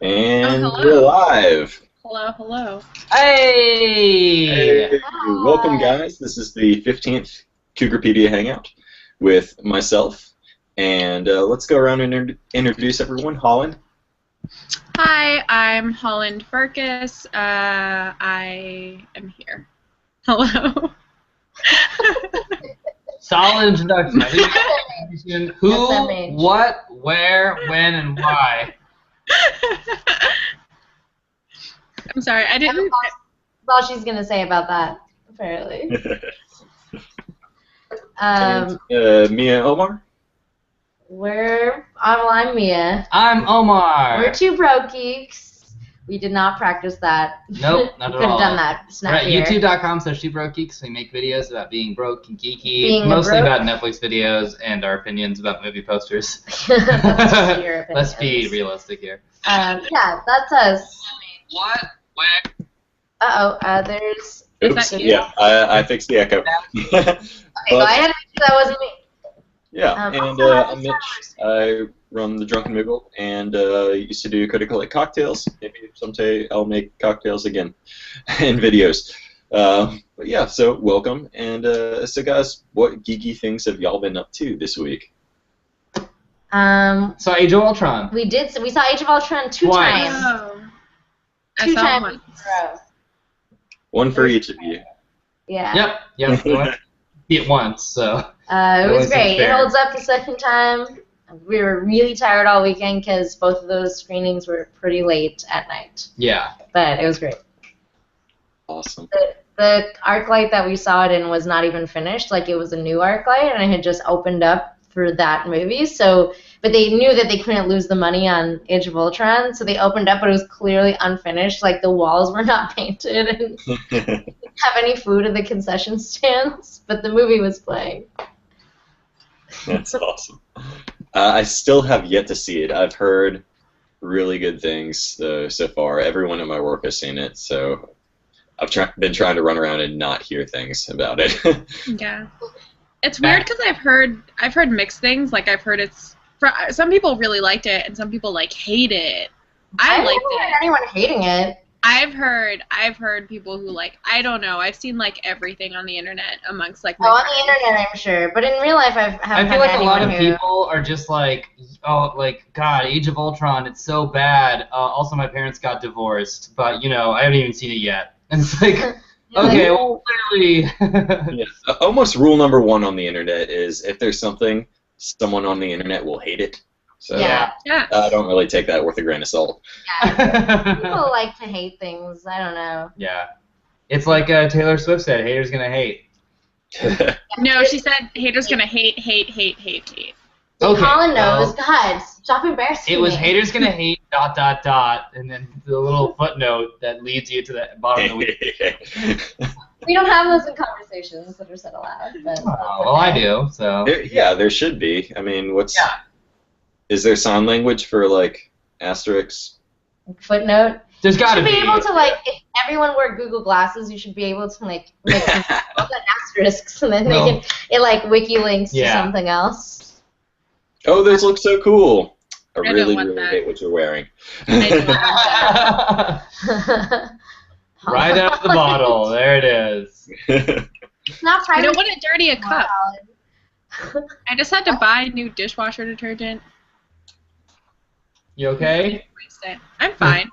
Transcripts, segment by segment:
And Oh, we're hello. live. Hello. Hey, Hey! welcome guys. This is the 15th Cougarpedia Hangout with myself. And let's go around and introduce everyone. Holland. Hi, I'm Holland Farkas. I am here. Hello. Solid introduction. I didn't get who, SMH. what, where, when, and why. I'm sorry, I didn't. That's all she's gonna say about that, apparently. Mia Omar. I'm Mia. I'm Omar. We're two broke geeks. We did not practice that. Nope, not We at could all. have done that. We're at Snappier. youtube.com/shebrokegeeks. We make videos about being broke and geeky, Being a mostly broke- about Netflix videos and our opinions about movie posters. That's just your opinions. Let's be realistic here. Yeah, that's us. What? Where? There's. Is Oops. that you? Yeah, I fixed the echo. Okay, go ahead. That wasn't me. Yeah, Also, and I'm Mitch. I run the Drunken Moogle and used to do Critical Hit Cocktails. Maybe someday I'll make cocktails again in videos. But yeah, so welcome. And so guys, what geeky things have y'all been up to this week? So Age of Ultron. We saw Age of Ultron two Twice. times. Oh. I Two saw times one. in a row. One for each of you. Yeah. Yep. We went to see it once, so. It That was wasn't great. It fair. holds up the second time. We were really tired all weekend because both of those screenings were pretty late at night. Yeah. But it was great. Awesome. The arc light that we saw it in was not even finished. Like, it was a new arc light, and it had just opened up for that movie. So, but they knew that they couldn't lose the money on Age of Ultron, so they opened up, but it was clearly unfinished. Like, the walls were not painted and didn't have any food in the concession stands, but the movie was playing. That's awesome. I still have yet to see it. I've heard really good things so far. Everyone at my work has seen it, so I've been trying to run around and not hear things about it. Yeah. It's weird because I've heard mixed things. Like I've heard some people really liked it and some people hate it. I liked haven't heard it. anyone hating it. I've heard people who I don't know. I've seen everything on the internet amongst my Oh, on friends. the internet, I'm sure. But in real life, I haven't I feel had like a lot of anyone who... people are just God, Age of Ultron, it's so bad. Also, my parents got divorced, but, I haven't even seen it yet. And it's like, okay, well, clearly... Yeah. Almost rule number one on the internet is if there's something, someone on the internet will hate it. So Yeah. Yeah. I don't really take that with a grain of salt. Yeah. People like to hate things. I don't know. Yeah. It's like Taylor Swift said, haters gonna hate. No, she said haters gonna hate. Okay, Colin knows. well, God, stop embarrassing it was me. haters gonna hate ... and then the little footnote that leads you to the bottom of the week. We don't have those in conversations that are said aloud. But Oh, well, I do, so... There should be. I mean, Yeah. Is there sign language for asterisks? Footnote. There's You gotta should be be. able to, if everyone wore Google Glasses, you should be able to, make them look at asterisks, and then No. it wiki links to Yeah. something else. Oh, those look so cool. I don't really, want really that. hate what you're wearing. I don't want that. Right out of the bottle. There it is. It's not I private. don't want to dirty a cup. Colin. I just had to buy new dishwasher detergent. You okay? I'm fine.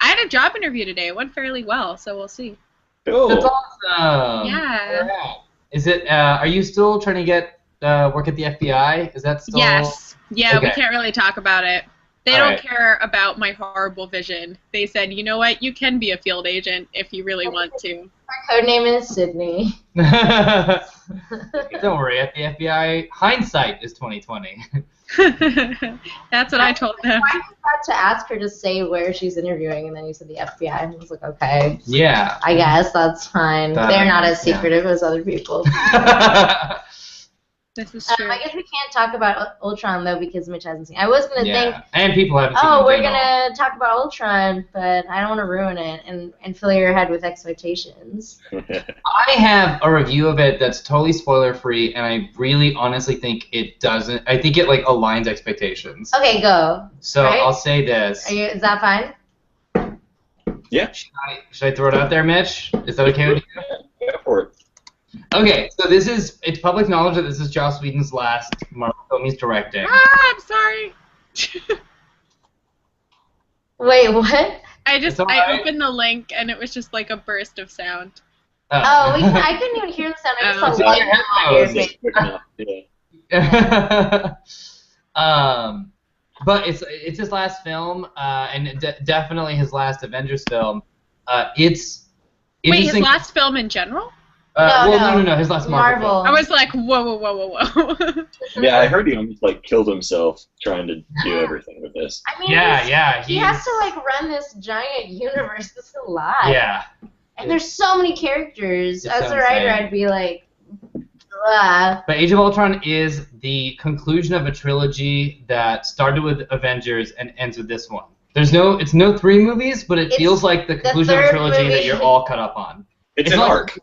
I had a job interview today. It went fairly well, so we'll see. Cool. That's awesome. Yeah. Alright. Is it? Are you still trying to get work at the FBI? Is that still? Yes. Yeah, we Okay. can't really talk about it. They All don't right. care about my horrible vision. They said, you know what, you can be a field agent if you really want to. Our code name is Sydney. Don't worry. At the FBI, hindsight is 2020. That's what I told them. Why did you have to ask her to say where she's interviewing, and then you said the FBI, and I was like, okay, Yeah. I guess that's fine. That- They're not as yeah. secretive as other people. This is true. I guess we can't talk about Ultron though because Mitch hasn't seen. I was gonna think, and people haven't seen it. oh, we're gonna talk about Ultron, but I don't want to ruin it and fill your head with expectations. I have a review of it that's totally spoiler free, and I really honestly think it doesn't. I think it like aligns expectations. Okay, go. So right? I'll say this. Is that fine? Yeah. Should I throw it out there, Mitch? Is that okay with you? Go for it. Okay, so it's public knowledge that this is Joss Whedon's last Marvel film he's directing. Ah, I'm sorry. Wait, what? It's all right. I opened the link and it was just like a burst of sound. Oh, I couldn't even hear the sound. I just It's saw on light your on your Yeah. Yeah. But it's his last film, and definitely his last Avengers film. It's Wait, his interesting. last film in general? No, his last Marvel film. I was like, whoa. Yeah, I heard he almost like killed himself trying to do everything with this. I mean, Yeah. He has to like run this giant universe. This is a lot. Yeah. And there's so many characters. It's As so a writer, insane. I'd be like, ugh. But Age of Ultron is the conclusion of a trilogy that started with Avengers and ends with this one. It's no 3 movies, but it feels like the conclusion of a third trilogy movie. that you're all caught up on. It's an like- arc.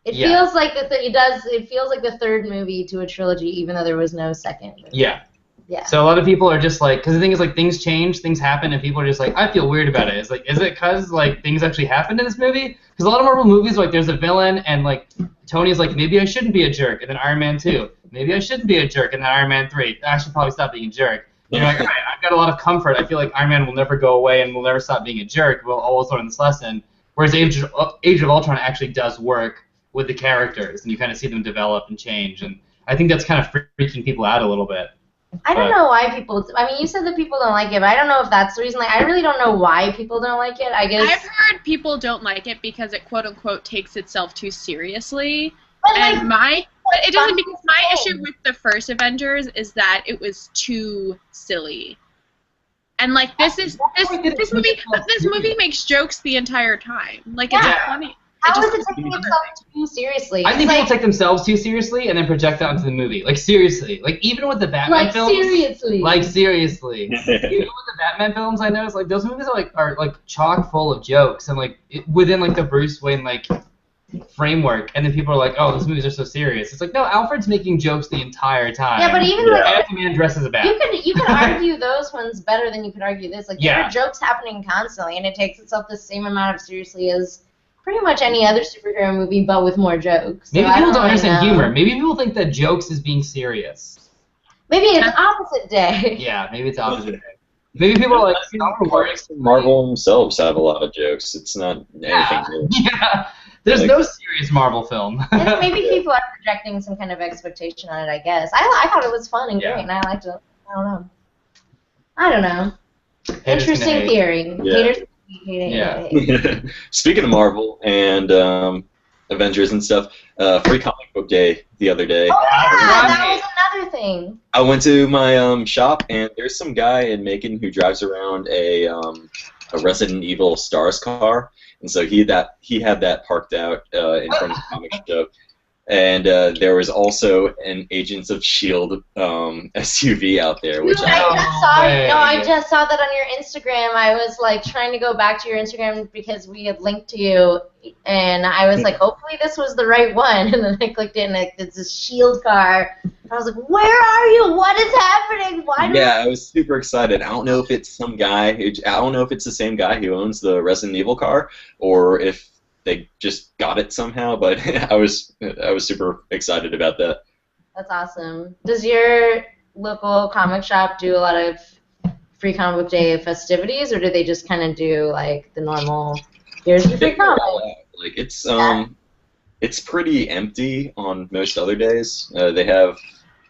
It Yeah. feels like it feels like the third movie to a trilogy, even though there was no second movie. Yeah. Yeah. So a lot of people are just like, because the thing is like things change, things happen, and people are just like, I feel weird about it. It's like, is it because like things actually happened in this movie? Because a lot of Marvel movies, like there's a villain, and like Tony's like, maybe I shouldn't be a jerk, and then Iron Man 2, maybe I shouldn't be a jerk, and then Iron Man 3, I should probably stop being a jerk. And you're like, all right, I've got a lot of comfort. I feel like Iron Man will never go away and will never stop being a jerk. We'll always learn this lesson. Whereas Age of Ultron actually does work with the characters, and you kind of see them develop and change, and I think that's kind of freaking people out a little bit. I don't know why people. I mean, you said that people don't like it, but I don't know if that's the reason. Like, I really don't know why people don't like it. I guess I've heard people don't like it because it quote unquote takes itself too seriously. But, And like, it doesn't, because my issue with the first Avengers is that it was too silly. And like this movie makes jokes the entire time. Like it's Yeah. funny. how is it taking itself too seriously? I think It's people like, take themselves too seriously and then project that onto the movie. Like seriously, like even with the Batman like films. seriously. Like seriously. Even with the Batman films, I noticed like those movies are like chock full of jokes and like within like the Bruce Wayne like framework, and then people are like, oh, those movies are so serious. It's like, no, Alfred's making jokes the entire time. Yeah, but even like Ant-Man dresses a bat. you could argue those ones better than you could argue this. Like there Yeah. are jokes happening constantly, and it takes itself the same amount of seriously as pretty much any other superhero movie, but with more jokes. So Maybe I people don't really understand know. humor. Maybe people think that jokes is being serious. Maybe it's opposite day. Yeah, maybe it's opposite. Maybe people are like, Star Wars. Marvel themselves have a lot of jokes. It's not anything new. Yeah. There's no serious Marvel film. And maybe people are projecting some kind of expectation on it, I guess. I thought it was fun and Yeah. great, and I liked it. I don't know. Haters gonna Interesting hate. theory. Yeah. Haters hate. Speaking of Marvel and Avengers and stuff, Free Comic Book Day the other day. Oh, yeah, that Right. was another thing. I went to my shop, and there's some guy in Macon who drives around a Resident Evil Stars car, and so he had that parked out in front of the comic shop. And there was also an Agents of S.H.I.E.L.D. SUV out there, which Dude, I way. just saw that on your Instagram. I was like trying to go back to your Instagram because we had linked to you, and I was like, hopefully this was the right one. And then I clicked it, and it's a Shield car. And I was like, where are you? What is happening? Why? Yeah, I was super excited. I don't know if it's some guy. I don't know if it's the same guy who owns the Resident Evil car, or if they just got it somehow. But I was super excited about that. That's awesome. Does your local comic shop do a lot of Free Comic Book Day festivities, or do they just kind of do like the normal? Here's your free comic. Like it's pretty empty on most other days. They have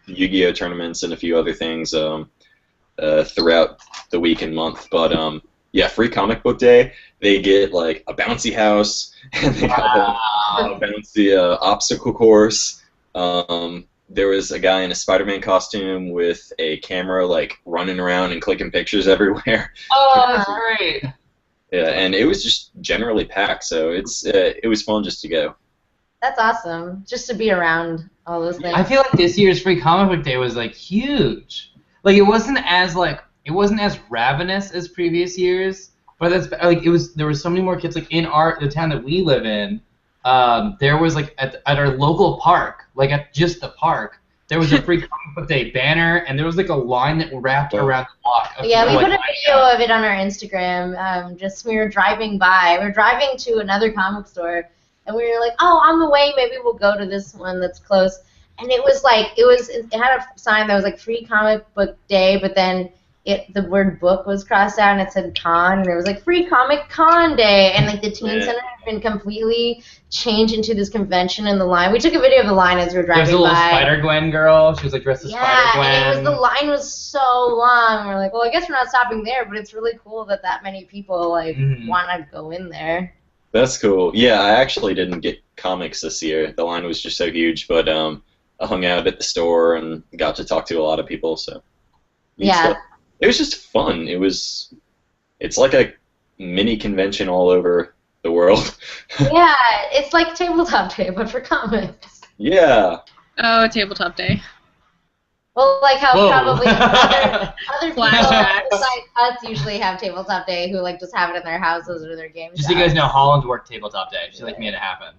Yu-Gi-Oh tournaments and a few other things throughout the week and month. But yeah, Free Comic Book Day, they get like a bouncy house and they have a bouncy obstacle course. There was a guy in a Spider-Man costume with a camera like running around and clicking pictures everywhere. Oh, that's great. Yeah, and it was just generally packed, so it was fun just to go. That's awesome. Just to be around all those things. I feel like this year's Free Comic Book Day was like huge. Like it wasn't as ravenous as previous years, but that's like there was so many more kids like in the town that we live in. There was like at our local park, like at just the park, there was a Free Comic Book Day banner, and there was like a line that wrapped around the block. Yeah, we put a video of it on our Instagram. Just we were driving by. We were driving to another comic store, and we were like, oh, on the way, maybe we'll go to this one that's close. And it was like it had a sign that was like Free Comic Book Day, but then the word book was crossed out and it said con, and it was like Free Comic Con Day, and like the teen center had been completely changed into this convention in the line. We took a video of the line as we were driving by. There's a little Spider-Gwen girl. She was like dressed as Spider-Gwen. Yeah, and the line was so long. We're like, well, I guess we're not stopping there, but it's really cool that many people like want to go in there. That's cool. Yeah, I actually didn't get comics this year. The line was just so huge, but I hung out at the store and got to talk to a lot of people. So yeah. It was just fun. It's like a mini convention all over the world. Yeah, it's like Tabletop Day, but for comics. Yeah. Oh, Tabletop Day. Well, like how probably other people Flashbacks. besides us usually have Tabletop Day who like just have it in their houses or their games. Just so you guys know, Holland worked Tabletop Day. She like made it happen.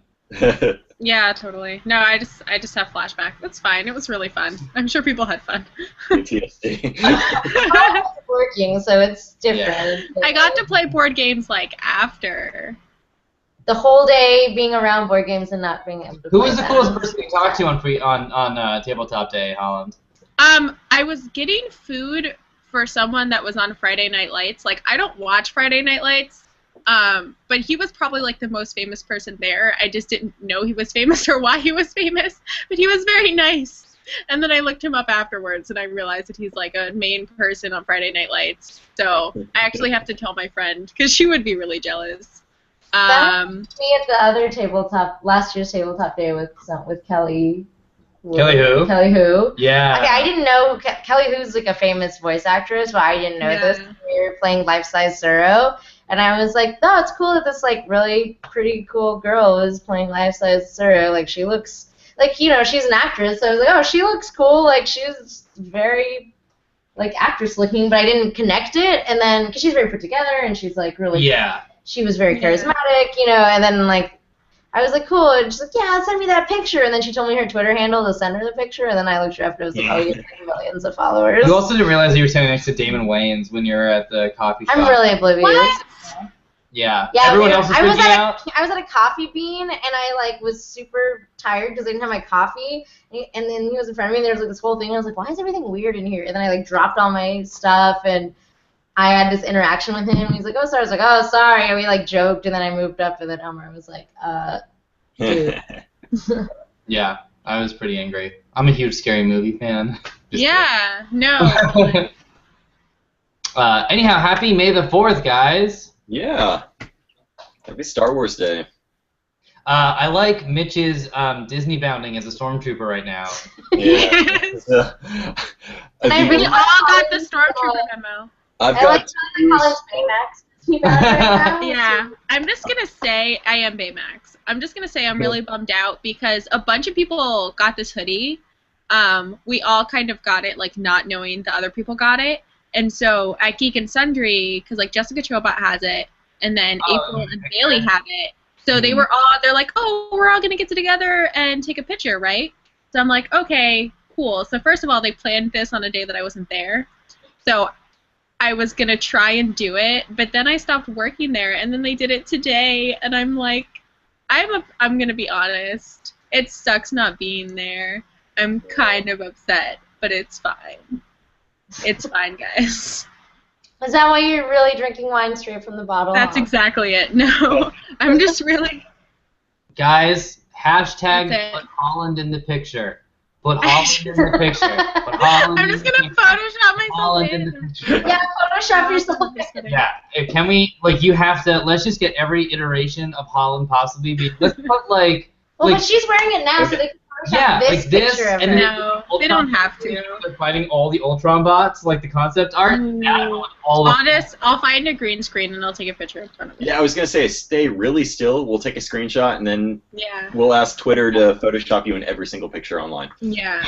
Yeah, totally. No, I just have flashback. That's fine. It was really fun. I'm sure people had fun. PTSD. I'm working, so it's different. Yeah. I got to play board games like after. The whole day being around board games and not being able to. Who was the coolest person you talked to on Tabletop Day, Holland? I was getting food for someone that was on Friday Night Lights. Like, I don't watch Friday Night Lights. But he was probably like the most famous person there. I just didn't know he was famous or why he was famous, but he was very nice. And then I looked him up afterwards and I realized that he's like a main person on Friday Night Lights. So I actually have to tell my friend because she would be really jealous. That was me at the other last year's Tabletop Day with Kelly. Kelly who? Kelly who? Yeah. Okay, I didn't know Kelly who's like a famous voice actress, but I didn't know this. We were playing Life Size Zero. And I was like, no, it's cool that this like really pretty cool girl is playing Life Size Zero. Like she looks like, you know, she's an actress. So I was like, oh, she looks cool. Like she's very like actress looking, but I didn't connect it. And then because she's very put together and she's like really she was very charismatic, you know. And then like I was like, cool. And she's like, yeah, send me that picture. And then she told me her Twitter handle to send her the picture. And then I looked her up and I was like, oh, you have millions of followers. You also didn't realize you were standing next to Damon Wayans when you were at the coffee shop. I'm really oblivious. What? Yeah. Everyone else was freaking out. I was at a Coffee Bean, and I like was super tired because I didn't have my coffee. And then he was in front of me, and there was like this whole thing. And I was like, why is everything weird in here? And then I like dropped all my stuff, and I had this interaction with him. And he's like, oh, sorry. I was like, oh, sorry. And we like joked, and then I moved up, and then Elmer was like, dude. Yeah, I was pretty angry. I'm a huge Scary Movie fan. Yeah, no. Anyhow, happy May the 4th, guys. Yeah. Happy Star Wars Day. I like Mitch's Disney bounding as a stormtrooper right now. Yeah. We all got the stormtrooper memo. I've I got like College Baymax. Yeah, I'm just gonna say I am Baymax. I'm just gonna say I'm really bummed out because a bunch of people got this hoodie. We all kind of got it like not knowing the other people got it. And so at Geek and Sundry, because like Jessica Chobot has it, and then April and Bailey have it. So they're like, oh, we're all gonna get together and take a picture, right? So I'm like, okay, cool. So first of all, they planned this on a day that I wasn't there. So I was gonna try and do it, but then I stopped working there, and then they did it today, and I'm like, I'm gonna be honest. It sucks not being there. I'm kind of upset, but it's fine. It's fine, guys. Is that why you're really drinking wine straight from the bottle? That's exactly it. No, I'm just really... Guys, hashtag put Holland in the picture. Put Holland in the picture. I'm just going to Photoshop myself Holland in the picture. Yeah, Photoshop yourself. Yeah, can we, like, you have to, let's just get every iteration of Holland possibly. Let's put, like... Well, but she's wearing it now, so they can Yeah, this like this, picture of and her. then No, they don't have to. They're fighting all the Ultron bots, like the concept art. That one, all of Honest, I'll find a green screen and I'll take a picture in front of it. Yeah, I was gonna say, stay really still. We'll take a screenshot, and then Yeah. we'll ask Twitter to Photoshop you in every single picture online. Yeah.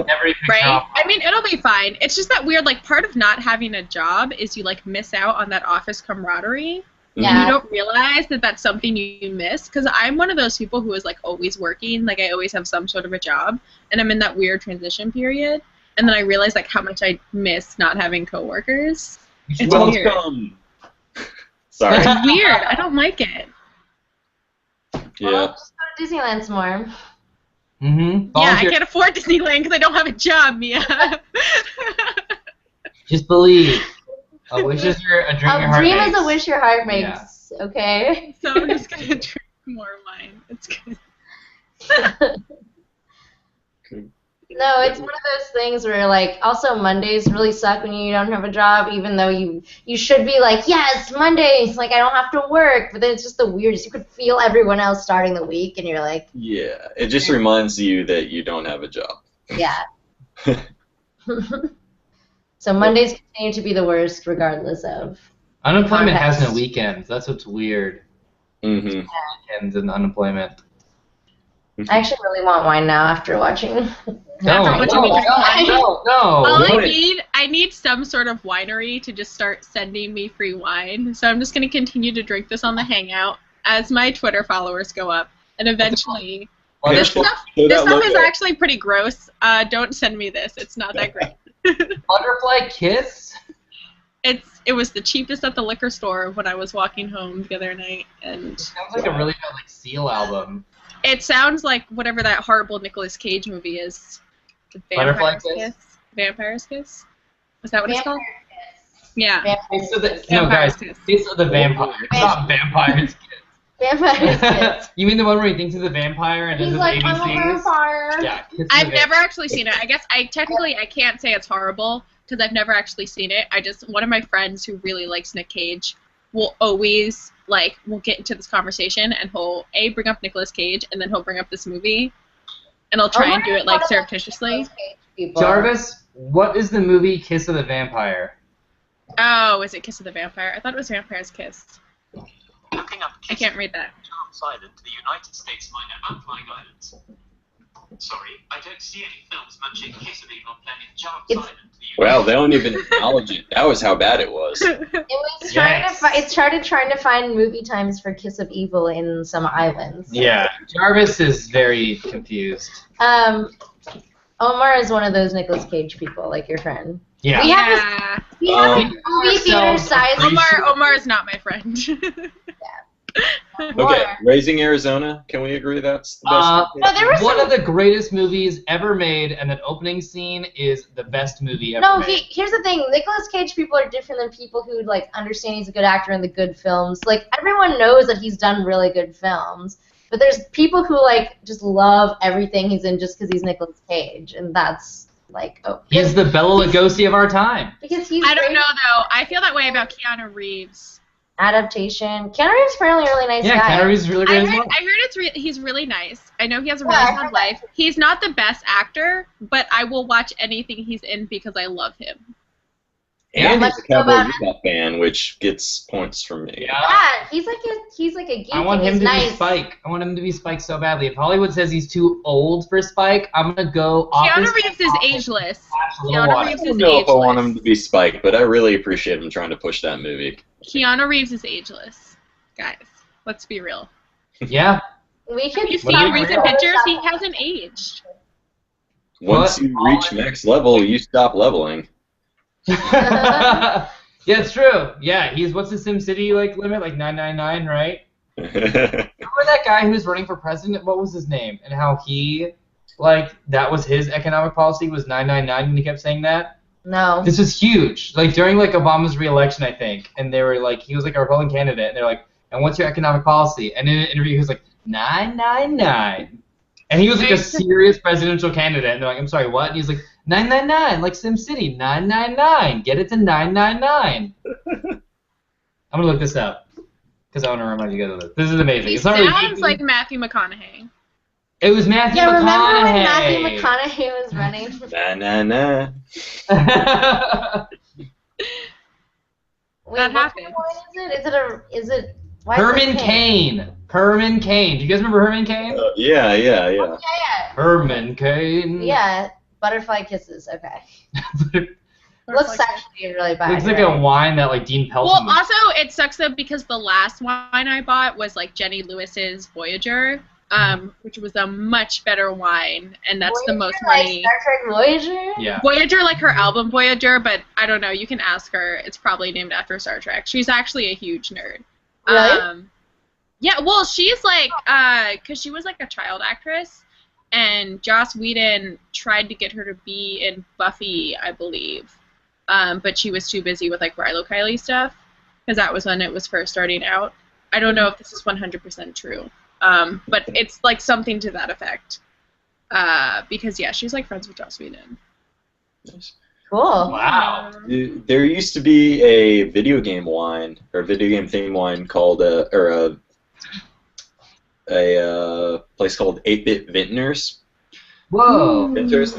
every picture. Right? I mean, it'll be fine. It's just that weird, like, part of not having a job is you, like, miss out on that office camaraderie. Yeah. And you don't realize that that's something you miss. Because I'm one of those people who is, like, always working. Like, I always have some sort of a job. And I'm in that weird transition period. And then I realize, like, how much I miss not having coworkers. It's weird. Welcome. Sorry. It's weird. I don't like it. Yeah. Well, just go to Disneyland some more. Mm-hmm. Yeah, I can't afford Disneyland because I don't have a job, Mia. Just believe. A wish is a dream your A heart dream makes. is a wish your heart makes. Okay. So I'm just gonna drink more wine. It's good. No, it's one of those things where, like, also Mondays really suck when you don't have a job, even though you should be like, yes, Mondays, like, I don't have to work, but then it's just the weirdest. You could feel everyone else starting the week, and you're like, Yeah. It just reminds you that you don't have a job. yeah. So Mondays continue to be the worst, regardless of. Unemployment has no context. weekends. That's what's weird. Mm-hmm. Weekends and unemployment. I actually really want wine now after watching. No, After watching me drink wine. no. All What? I need some sort of winery to just start sending me free wine. So I'm just gonna continue to drink this on the Hangout as my Twitter followers go up, and eventually. Well, This there's stuff, Show this that stuff is logo. actually pretty gross. Don't send me this. It's not that great. Butterfly Kiss. It was the cheapest at the liquor store when I was walking home the other night, and Sounds like a really good like Seal album. it sounds like whatever that horrible Nicolas Cage movie is. The Butterfly Vampire's Kiss? Vampire's Kiss? Is that what it's called? Yeah. Taste of the, No, no, guys. Kiss. Taste of the Vampire. It's not Vampire's Vampires. Kiss. You mean the one where he thinks he's a vampire and He's does like, his I'm a ABCs? vampire. Yeah. Kiss of I've the never actually seen it. I guess I can't say it's horrible because I've never actually seen it. One of my friends who really likes Nick Cage will always we'll get into this conversation and he'll bring up Nicolas Cage and then he'll bring up this movie and I'll try and do it surreptitiously. Jarvis, what is the movie Kiss of the Vampire? Oh, is it Kiss of the Vampire? I thought it was Vampire's Kiss. Looking up I can't read that. Charles Island, the United States minor outlying islands. Sorry, I don't see any films matching Kiss of Evil playing in Charles It's- Island, the Well, they don't even acknowledge it. That was how bad it was. It was it started trying to find movie times for Kiss of Evil in some islands. Yeah. Jarvis is very confused. Omar is one of those Nicolas Cage people, like your friend. Yeah. We have Yeah. We have a Um, movie theater size. Omar is not my friend. Okay, Raising Arizona. Can we agree that's the best? No, there was one some- of the greatest movies ever made, and that opening scene is the best movie ever No, made. here's the thing. Nicolas Cage people are different than people who understand he's a good actor in the good films. Like everyone knows that he's done really good films, but there's people who just love everything he's in just because he's Nicolas Cage, and that's He's the Bela Lugosi of our time. because he's I don't great know though. I feel that way about Keanu Reeves. adaptation. Keanu Reeves is apparently a really nice Yeah, guy. Keanu Reeves is really I great heard, as well. he's really nice. I know he has a really Yeah, I sad heard life. He's not the best actor, but I will watch anything he's in because I love him. And let's he's a go Cowboy back. Bebop fan, which gets points from me. Yeah. Yeah, he's like a geek. I want and him he's to nice. be Spike. I want him to be Spike so badly. If Hollywood says he's too old for Spike, I'm gonna go. Keanu Reeves is ageless. Keanu Reeves I is don't know if I want ageless. him to be Spike, but I really appreciate him trying to push that movie. Keanu Reeves is ageless. Guys, let's be real. Yeah. We could You see Well, recent pictures, he hasn't aged. Once What? you reach max level, you stop leveling. Yeah, it's true. Yeah, what's the SimCity limit? 999, right? Remember that guy who was running for president? What was his name? And how he that was his economic policy was 999, and he kept saying that. No. This was huge. During Obama's re-election, I think, and they were he was a Republican candidate, and they're like, and what's your economic policy? And in an interview, he was like 999, and he was a serious presidential candidate. And they're like, I'm sorry, what? And he's like 999, like SimCity, 999. Get it to 999. I'm gonna look this up because I want to remind you guys of this. This is amazing. He It's not really sounds like Matthew McConaughey. It was Matthew Yeah, McConaughey. remember when Matthew McConaughey was running? Nah, nah, nah. Wait, That what happened. kind of wine is it? Why is Herman it pink? Cain. Herman Cain. Do you guys remember Herman Cain? Yeah. Yeah. Herman Cain. Yeah, butterfly kisses. Okay. Looks actually really bad. Looks like right? a wine that like Dean Pelton. Well, would- also it sucks though because the last wine I bought was like Jenny Lewis's Voyager, which was a much better wine, and that's the most money. Like Star Trek Voyager? Yeah. Voyager, like her album Voyager, but I don't know. You can ask her. It's probably named after Star Trek. She's actually a huge nerd. Really? Yeah. Well, she's like, cause she was like a child actress, and Joss Whedon tried to get her to be in Buffy, I believe. But she was too busy with like Rilo Kiley stuff, because that was when it was first starting out. I don't know if this is 100% true, but it's like something to that effect. Because yeah, she's like friends with Joss Whedon. Cool. Wow. There used to be a video game wine or video game theme wine called a place called 8-Bit Vintners. Whoa. Vintners.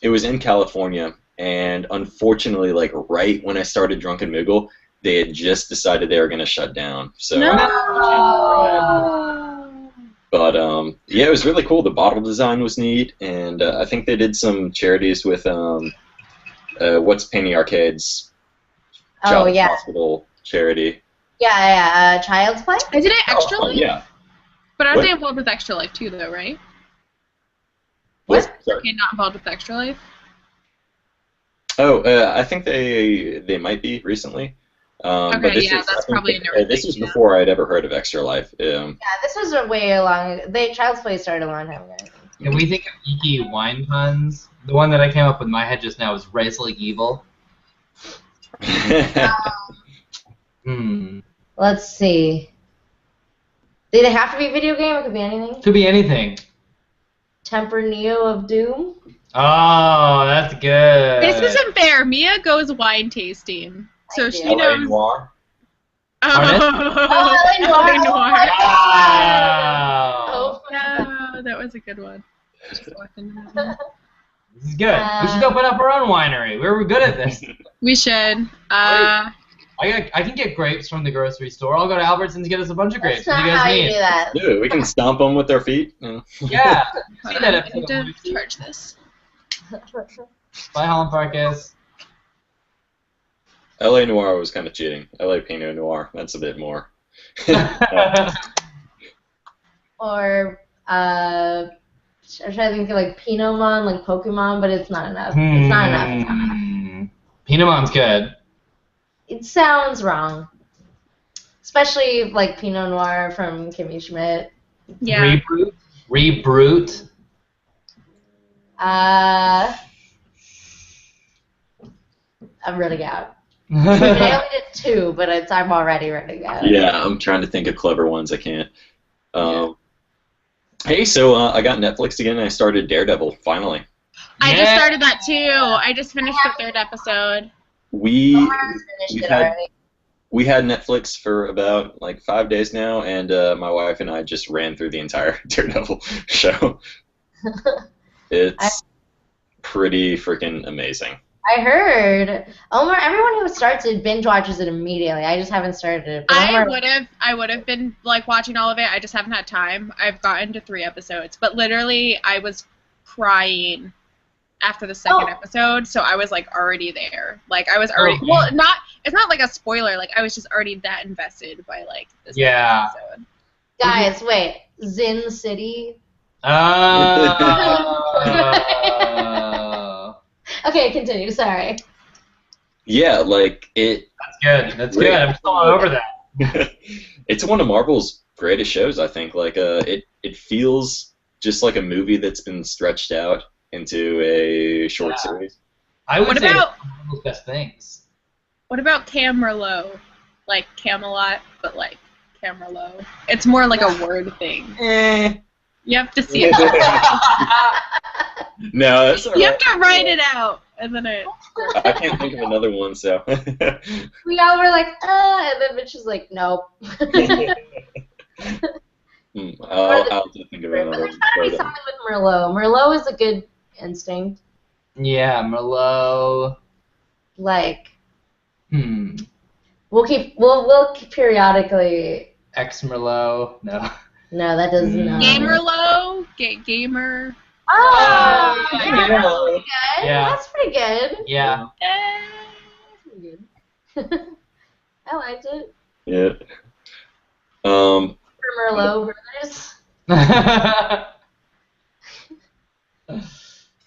It was in California, and unfortunately, like right when I started Drunken Moogle, they had just decided they were going to shut down. So, but yeah, it was really cool. The bottle design was neat, and I think they did some charities with what's Penny Arcade's Children's Hospital charity. Yeah, Child's Play? I did it Extra Life? Yeah. But aren't What? they involved with Extra Life too, though, right? What? Sorry. Okay, not involved with Extra Life? Oh, I think they might be recently. But Okay, this yeah, is, that's I think probably a newer this thing, was yeah. before I'd ever heard of Extra Life. Yeah, this was a way long. Child's Play started a long time ago. Can we think of geeky wine puns? The one that I came up with in my head just now was Rice Like Evil. Let's see. Did it have to be a video game? It could be anything. Could be anything. Temper Neo of Doom. Oh, that's good. This isn't fair. Mia goes wine tasting. So I she do. LA knows. Noir. Pardon? Oh, LA Noir. LA Noir. Wow. Oh, Yeah, that was a good one. Just walking in the- This is good. We should open up our own winery. We're good at this. We should. I can get grapes from the grocery store. I'll go to Albertsons and get us a bunch of grapes. That's What do not you how guys you need? do that. Dude, we can stomp them with our feet. Yeah. Yeah. See that I episode need of to Lucy? charge this. Bye, Holland Farkas. LA Noir was kind of cheating. LA Pinot Noir, that's a bit more. Or I'm trying to think of like Pinomon, like Pokemon, but it's not enough. It's not enough. It's not enough. Pinot Mon's good. It sounds wrong. Especially like Pinot Noir from Kimmy Schmidt. Yeah. Rebrute. I'm running out. I only did 2, but I'm already running out. Yeah, I'm trying to think of clever ones. I can't. Hey, so I got Netflix again, and I started Daredevil, finally. I just started that too. I just finished the 3rd episode. We Finished it already. we had Netflix for about like 5 days now, and my wife and I just ran through the entire Daredevil show. It's pretty freaking amazing. I heard Omar. Everyone who starts it binge watches it immediately. I just haven't started it. But I would have been like watching all of it. I just haven't had time. I've gotten to 3 episodes, but literally I was crying after the 2nd episode, so I was like already there. Like I was already well, it's not like a spoiler. Like I was just already that invested by like the 2nd episode. Guys, wait. Zin City. Okay, continue. Sorry. Yeah, like it. That's good. That's good. I'm still all over that. It's one of Marvel's greatest shows, I think. Like it feels just like a movie that's been stretched out into a short series. I would What say about- it's one of those best things. What about Camerlow? Like Camelot, but like Camerlow. It's more like a word thing. You have to see it. No, that's all You right. have to write it out, and then it. I can't think of another one, so. We all were like, and then Mitch was like, nope. I'll have to think of But another there's gotta be one. something with Merlot. Merlot is a good instinct. Yeah, Merlot. Like, Hmm. we'll keep periodically. Ex Merlot. No. No, that does not. Gamerlo, gamer. Oh, Oh, yeah, yeah. that's pretty good. Yeah. That's pretty good. Yeah. That's pretty good. I liked it. Yeah. For Merlot brothers.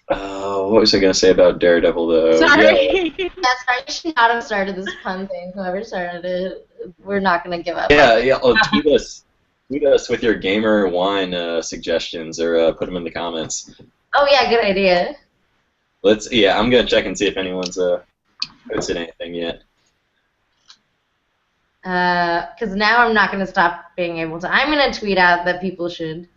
What was I gonna say about Daredevil though? Sorry. Yeah. That's right. You should not have started this pun thing. Whoever started it, we're not gonna give up. Yeah. Oh, tweet us with your gamer wine suggestions, or put them in the comments. Oh yeah, good idea. Yeah, I'm gonna check and see if anyone's posted anything yet. Because now I'm not gonna stop being able to. I'm gonna tweet out that people should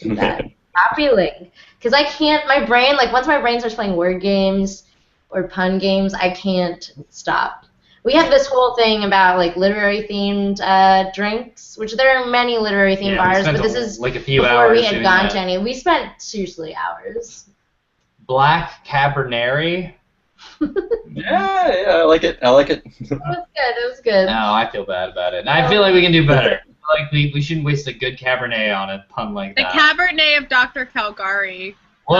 do that. Copy link. Because I can't. My brain, like once my brain starts playing word games or pun games, I can't stop. We have this whole thing about like literary themed drinks, which there are many literary themed Yeah, we bars, spent but this is like a few before hours we had doing gone that. to any. We spent seriously hours. Black Cabernet. Yeah, I like it. I like it. It was good. It was good. No, I feel bad about it. And I feel like we can do better. I feel like we shouldn't waste a good Cabernet on a pun like The that. Cabernet of Dr. Calgary. Whoa!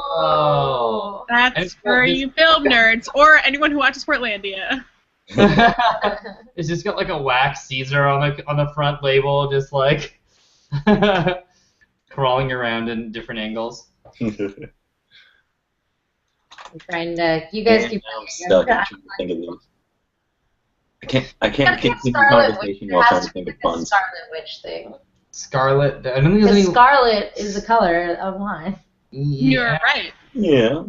Oh. That's And for this- you film nerds or anyone who watches Portlandia. It's just got like a wax Caesar on the front label, just like crawling around in different angles. I'm trying to. You guys keep. I'm stuck. I'm trying to think of these. I can't continue the conversation while trying to think of puns. Scarlet Witch thing. Scarlet. I don't think there's Because any. scarlet is the color of wine. You're right. Yeah.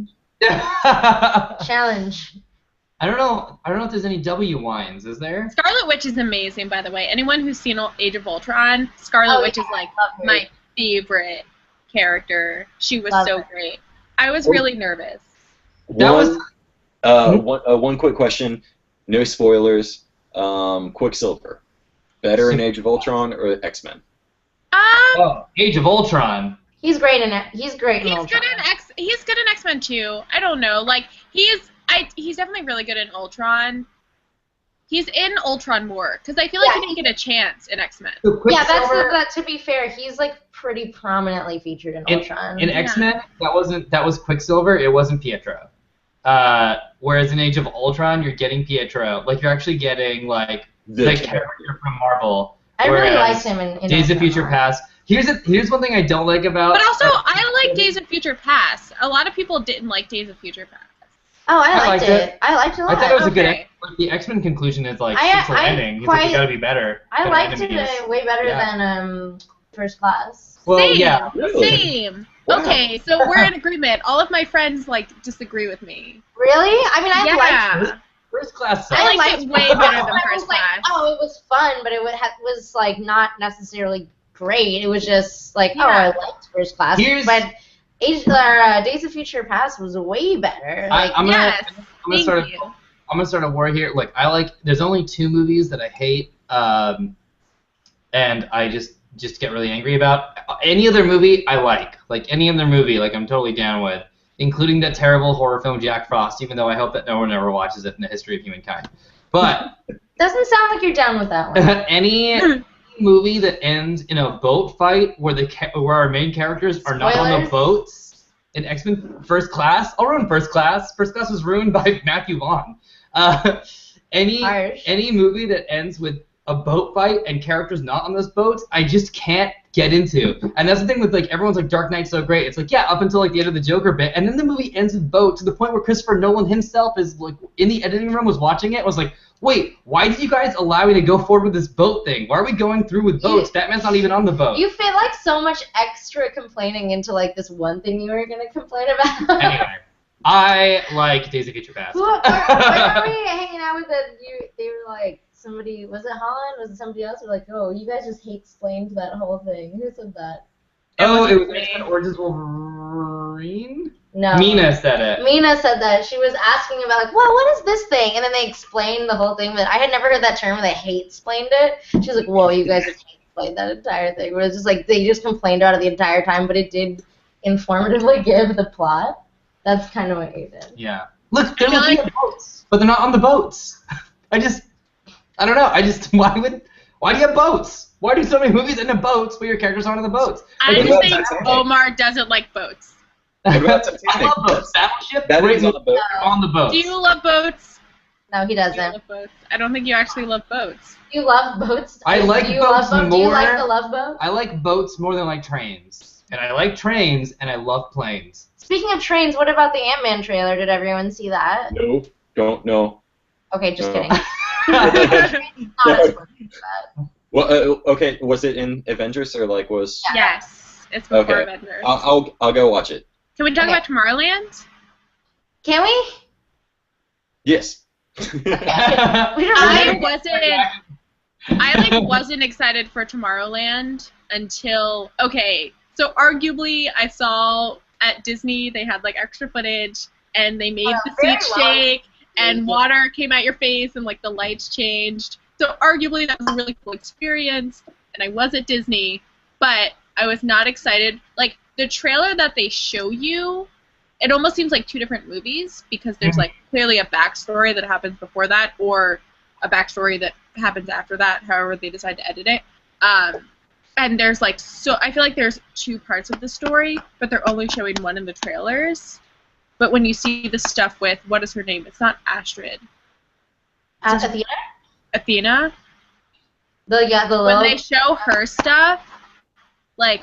Challenge. I don't know if there's any W wines. Is there? Scarlet Witch is amazing, by the way. Anyone who's seen Age of Ultron, Scarlet Oh, Witch yeah, is like love her. my favorite character. She was Love so her. great. I was really nervous. That was- One quick question. No spoilers. Quicksilver. Better in Age of Ultron or X-Men? Oh, Age of Ultron. He's great in it. He's great in He's Ultron. good in He's good in X-Men too. I don't know. Like he's definitely really good in Ultron. He's in Ultron more because I feel like Yeah. he didn't get a chance in X-Men. So Yeah, that's Quicksilver- that. To be fair, he's like pretty prominently featured in Ultron. In X-Men, that was Quicksilver. It wasn't Pietro. Whereas in Age of Ultron, you're getting Pietro. Like you're actually getting like the character from Marvel. I really whereas liked him in Days of Ultron. Future Past. Here's one thing I don't like about. But also, I like Days of Future Past. A lot of people didn't like Days of Future Past. Oh, I liked liked it. I liked it a I lot. thought it was a good. Okay. Like, the X-Men conclusion is like I- since we're I ending, he's like, quite- you gotta be better. I Better liked enemies. it way better Yeah. than First Class. Well, Same. yeah. Really? Same. Wow. Okay, so we're in agreement. All of my friends like disagree with me. Really? I mean, I liked Yeah. First Class. I sucks. liked it way better than I First was like, Class. oh, it was fun, but it was like not necessarily great. It was just like, oh, Yeah. I liked First Class, but Days of Future Past was way better. Like, I'm gonna Yes. I'm gonna Thank start. you. I'm gonna start a war here. Like there's only 2 movies that I hate, and I just get really angry about. Any other movie I like any other movie, like I'm totally down with, including that terrible horror film Jack Frost. Even though I hope that no one ever watches it in the history of humankind. But doesn't sound like you're down with that one. any movie that ends in a boat fight where where our main characters are not on the Spoilers? boats. In X-Men First Class, I'll ruin First Class. First Class was ruined by Matthew Vaughn. Harsh. Any movie that ends with a boat fight and characters not on those boats, I just can't get into. And that's the thing with like everyone's like Dark Knight's so great. It's like yeah, up until like the end of the Joker bit, and then the movie ends with boat to the point where Christopher Nolan himself is like in the editing room was watching it was like, wait, why did you guys allow me to go forward with this boat thing? Why are we going through with boats? Batman's not even on the boat. You fit like so much extra complaining into like this one thing you were gonna complain about. Anyway, I like Days of Future Past. Where are we hanging out with that? They were like somebody. Was it Holland? Was it somebody else? Were like, oh, you guys just hate explained that whole thing. Who said that? Oh, it was me. X-Men Origins Wolverine? No. Mina said it. Mina said that. She was asking about, like, well, what is this thing? And then they explained the whole thing, but I had never heard that term, and they hate-explained it. She was like, whoa, you guys just hate-explained that entire thing. Where it's just like, they just complained about it the entire time, but it did informatively give the plot. That's kind of what you did. Yeah. Look, they're looking at boats, but they're not on the boats. I don't know. Why do you have boats? Why do so many movies end in boats where your characters aren't on the boats? I Like, about think Titanic? Omar doesn't like boats. What about I Titanic? love boats. Battleship, That great is on the boat. on the boats. Do you love boats? No, he Do you doesn't. love boats? I don't think you actually love boats. You love boats? I like Do you boats love Do you like more- the love boat? I like boats more than I like trains. And I like trains, and I love planes. Speaking of trains, what about the Ant-Man trailer? Did everyone see that? No, don't know. Okay, just No. kidding. Not as funny as that. Well, okay, was it in Avengers or like was? Yeah. Yes, it's before Okay. Avengers. I'll go watch it. Can we talk Okay. about Tomorrowland? Can we? Yes. We don't really I wasn't excited for Tomorrowland until so arguably I saw at Disney they had like extra footage and they made the very seats long. shake and water came at your face and like the lights changed. So arguably that was a really cool experience and I was at Disney, but I was not excited. Like the trailer that they show you, it almost seems like two different movies because there's like clearly a backstory that happens before that or a backstory that happens after that, however they decide to edit it. And there's like, so I feel like there's two parts of the story, but they're only showing one in the trailers. But when you see the stuff with, what is her name? It's not Astrid. At the theater? Athena. The When little. they show her stuff, like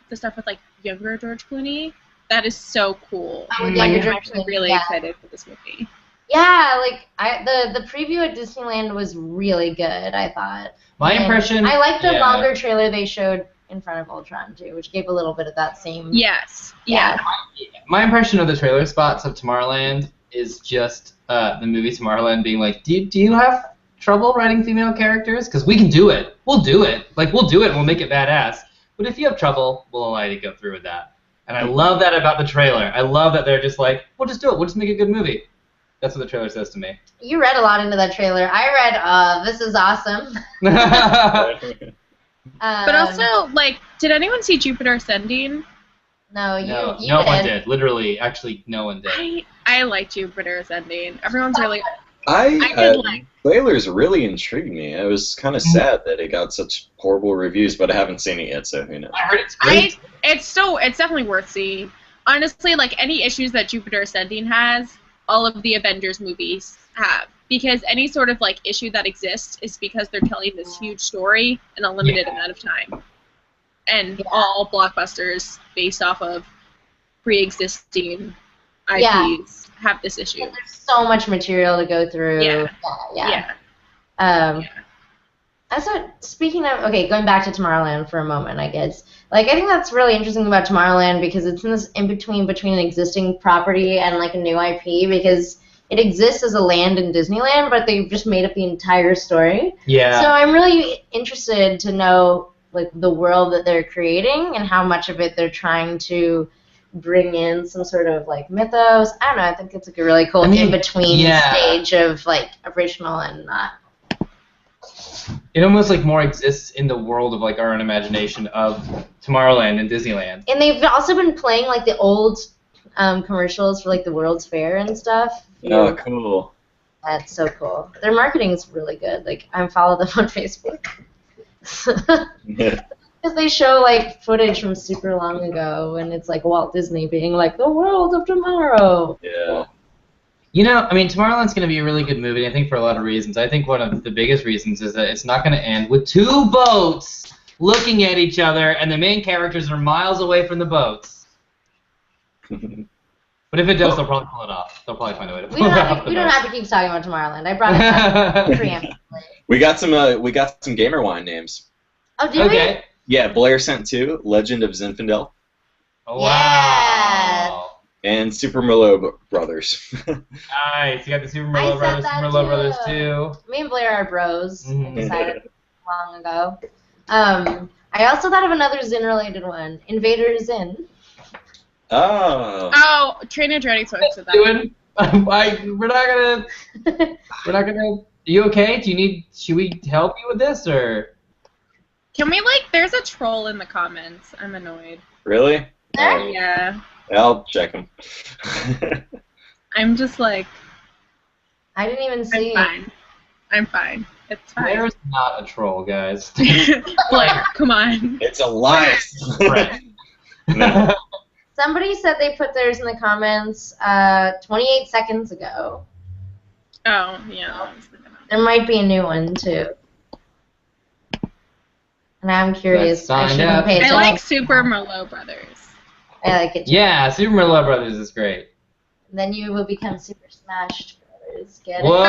the stuff with like younger George Clooney, that is so cool. Oh, with Like, younger I'm George actually Clooney, really yeah. excited for this movie. Yeah, like the preview at Disneyland was really good, I thought. My And impression. I liked the yeah. longer trailer they showed in front of Ultron too, which gave a little bit of that same. Yes. Yeah. My impression of the trailer spots of Tomorrowland is just the movie Tomorrowland being like, do you have trouble writing female characters? Because we can do it. We'll do it. Like, we'll do it and we'll make it badass. But if you have trouble, we'll allow you to go through with that. And I love that about the trailer. I love that they're just like, we'll just do it. We'll just make a good movie. That's what the trailer says to me. You read a lot into that trailer. I read, this is awesome. But also, like, did anyone see Jupiter Ascending? No, you no one did. Literally, actually, no one did. I like Jupiter Ascending. Everyone's really. The trailers really intrigued me. I was kind of sad that it got such horrible reviews, but I haven't seen it yet, so who knows. I heard it's great. It's definitely worth seeing. Honestly, like any issues that Jupiter Ascending has, all of the Avengers movies have. Because any sort of like issue that exists is because they're telling this huge story in a limited amount of time. And all blockbusters based off of pre-existing IPs have this issue. There's so much material to go through. Yeah. That's what, speaking of, going back to Tomorrowland for a moment, I guess. Like, I think that's really interesting about Tomorrowland because it's in this in-between between an existing property and, like, a new IP because it exists as a land in Disneyland, but they've just made up the entire story. Yeah. So I'm really interested to know, like, the world that they're creating and how much of it they're trying to bring in some sort of, like, mythos. I don't know. I think it's, like, a really cool in-between stage of, like, original and not. It almost like more exists in the world of like our own imagination of Tomorrowland and Disneyland. And they've also been playing like the old commercials for like the World's Fair and stuff. Oh, cool. That's so cool. Their marketing is really good. Like I follow them on Facebook. Yeah. Because they show like footage from super long ago, and it's like Walt Disney being like the world of tomorrow. Yeah. You know, I mean, Tomorrowland's going to be a really good movie, I think, for a lot of reasons. I think one of the biggest reasons is that it's not going to end with two boats looking at each other, and the main characters are miles away from the boats. But if it does, they'll probably pull it off. They'll probably find a way to pull it off. We don't have to keep talking about Tomorrowland. I brought it up preemptively. We got some gamer wine names. Oh, did we? Yeah, Blair sent 2, Legend of Zinfandel, Wow. and Super Merlot Brothers. Nice. You got the Super I Merlot said Brothers, that Super Merlot too. Brothers too. Me and Blair are bros. Mhm. I decided long ago. I also thought of another Zin-related one. Invader Zin. Oh. Oh, Trainer Dreading Folks with that. Doing? We're not gonna. Are you okay? Should we help you with this or? Can we there's a troll in the comments. I'm annoyed. Really? There? Yeah. I'll check them. I'm just I didn't even see. I'm fine. It's fine. There's not a troll, guys. Come on. It's Elias. No. Somebody said they put theirs in the comments 28 seconds ago. Oh, yeah. There might be a new one, too. And I'm curious. Let's find out. pay I attention. like Super Merlot Brothers. I like it, too. Yeah, Super Mario Brothers is great. Then you will become Super Smash Brothers. Get Whoa!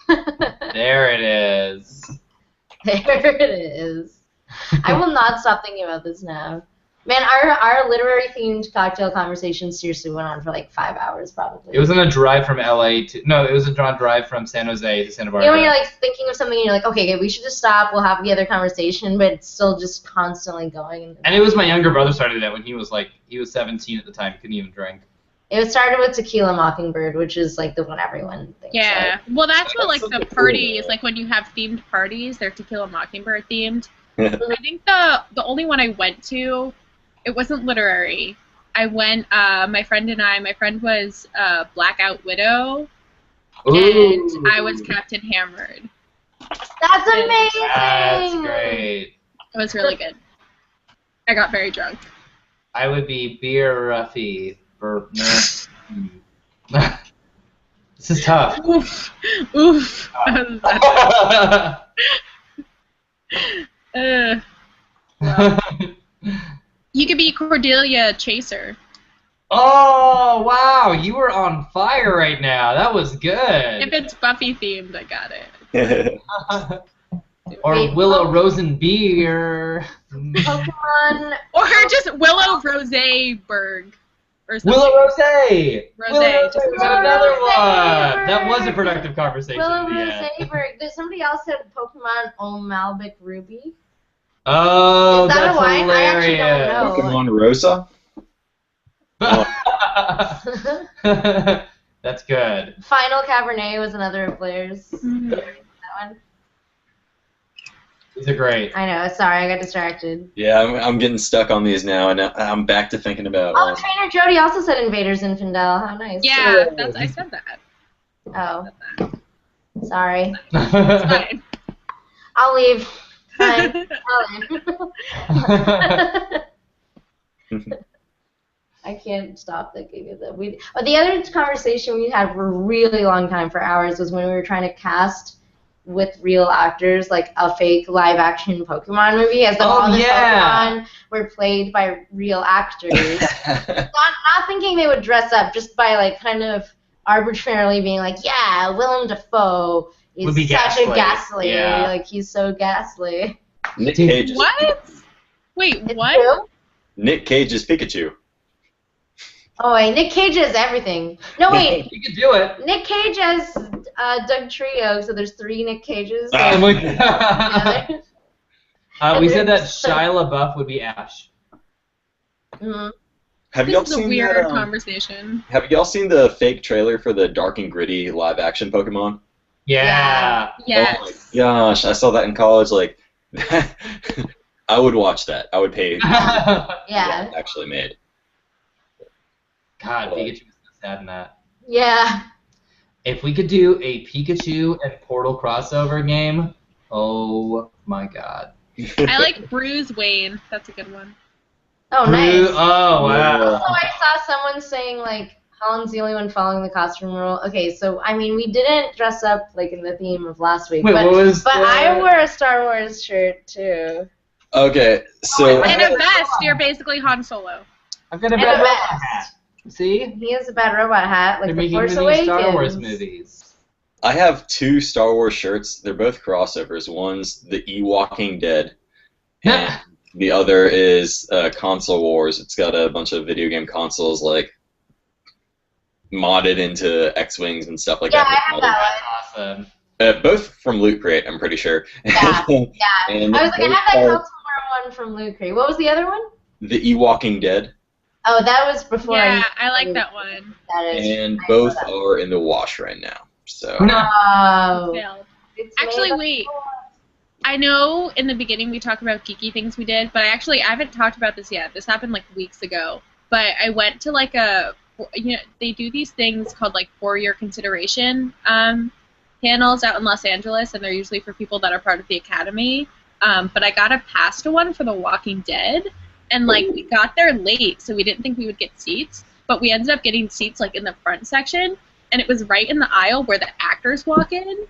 it? There it is. There it is. I will not stop thinking about this now. Man, our literary themed cocktail conversation seriously went on for 5 hours probably. It was on a drive from LA to it was a drive from San Jose to Santa Barbara. When you're thinking of something and you're okay, we should just stop. We'll have the other conversation, but it's still just constantly going. And it was my younger brother started that when he was 17 at the time. He couldn't even drink. It started with Tequila Mockingbird, which is the one everyone thinks. Yeah. Well, that's what the parties when you have themed parties, they're Tequila Mockingbird themed. I think the only one I went to, it wasn't literary. I went, my friend was Blackout Widow, and I was Captain Hammered. That's amazing! That's great. It was really good. I got very drunk. I would be Beer Ruffy. This is tough. Oof. Well. You could be Cordelia Chaser. Oh, wow. You were on fire right now. That was good. If it's Buffy themed, I got it. Or Willow Rosenbeer. Pokemon. Or just Willow Roseberg. Or something. Willow Rose. Rose. Just got another one. That was a productive conversation. Willow in the end. Roseberg. Somebody else said Pokemon Malbec Ruby. Oh, Is that that's a wine? hilarious. I actually don't know. Pokemon Rosa? That's good. Final Cabernet was another of Blair's. Mhm. That one. These are great. I know. Sorry, I got distracted. Yeah, I'm getting stuck on these now, and I'm back to thinking about. Oh, Trainer Jody also said Invaders Infidel. How nice. Yeah, I said that. Oh. Sorry. It's fine. I'll leave. Fine. I'll leave. I can't stop thinking of that. The other conversation we had for a really long time, for hours, was when we were trying to cast with real actors a fake live-action Pokemon movie, as though all the Pokemon were played by real actors. not thinking they would dress up, just by kind of arbitrarily being yeah, Willem Dafoe is such a ghastly. Yeah. He's so ghastly. Nick Cage. What? Wait, It's what? true? Nick Cage is Pikachu. Oh wait, Nick Cage is everything. No wait, You can do it. Nick Cage has Doug Trio, so there's 3 Nick Cages. Oh my God. We said that There's- Shia LaBeouf would be Ash. Mhm. Have y'all This is a seen weird that, conversation. Have y'all seen the fake trailer for the Dark and Gritty live-action Pokemon? Yeah. Yes. Oh my gosh, I saw that in college. I would watch that. I would pay. Yeah. what actually made. God, Pikachu was so sad in that. Yeah. If we could do a Pikachu and Portal crossover game, oh my God. I like Bruise Wayne. That's a good one. Oh, nice. Oh, wow. Also, I saw someone saying Holland's the only one following the costume rule. Okay, so we didn't dress up in the theme of last week, Wait, but what was I wore a Star Wars shirt too. Okay, so And a vest. You're basically Han Solo. I've got a And a bad robot vest. hat. See? He has a bad robot hat, They're The making Force many Awakens. Star Wars movies. I have 2 Star Wars shirts. They're both crossovers. One's the Walking Dead, and the other is Console Wars. It's got a bunch of video game consoles modded into X-Wings and stuff like Yeah, that. I have that That's awesome. Both from Loot Crate, I'm pretty sure. Yeah, yeah. And I was like, I both have that are Cosmore one from Loot Crate. What was the other one? the E-Walking Dead, Oh, that was before. Yeah, I like that one. That is. and I know both that. are in the wash right now. So Oh. Failed. It's Actually, made wait. I know in the beginning we talked about geeky things we did, but I haven't talked about this yet. This happened like weeks ago. But I went to like they do these things called like for your consideration panels out in Los Angeles, and they're usually for people that are part of the academy. But I got a pass to one for The Walking Dead, and like we got there late, so we didn't think we would get seats, but we ended up getting seats like in the front section, and it was right in the aisle where the actors walk in.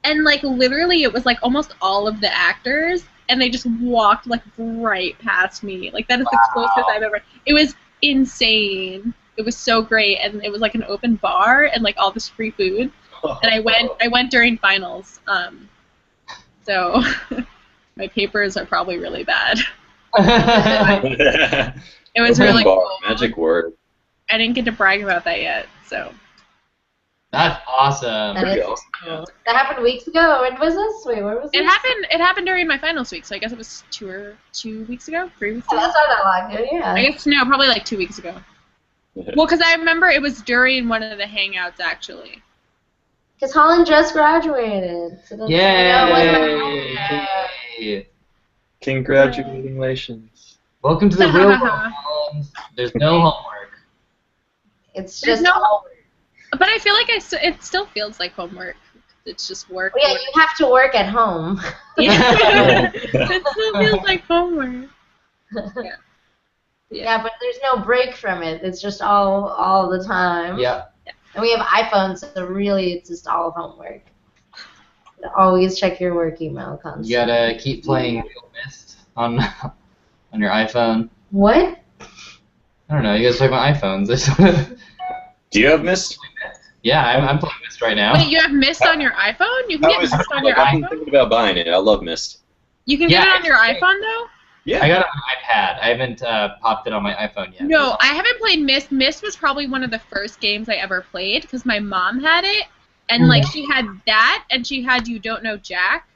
And, like, literally, it was, like, almost all of the actors, and they just walked, like, right past me. Like, that is the closest I've ever... It was insane. It was so great, and it was, like, an open bar and, like, all this free food. And I went during finals. So my papers are probably really bad. It was Open really bar, cool. magic word. I didn't get to brag about that yet, so... That's awesome. That is cool. That happened weeks ago. When was this? Wait, where was this? It happened during my finals week, so I guess it was 2 weeks ago, 3 weeks Oh, ago. that's not that long ago, yeah. I guess no, probably like 2 weeks ago. Well, because I remember it was during one of the hangouts actually. Because Holland just graduated. So that's Yay! Congratulations. Welcome to the real world, Holland. There's no homework. It's There's just no- homework. But I feel like it still feels like homework. It's just work. Well, yeah, you have to work at home. Yeah. It still feels like homework. Yeah. Yeah, but there's no break from it. It's just all the time. Yeah. And we have iPhones, so really it's just all homework. Always check your work email constantly. You gotta keep playing Real Mist on your iPhone. What? I don't know. You guys talk about iPhones. Do you have Mist? Yeah, I'm playing Mist right now. Wait, you have Mist on your iPhone? You can get Mist on your I'm iPhone? thinking about buying it. I love Mist. You can get it on your iPhone though? Yeah. I got it on my iPad. I haven't popped it on my iPhone yet. No, I haven't played Mist. Mist was probably one of the first games I ever played because my mom had it, and like she had that, and she had You Don't Know Jack,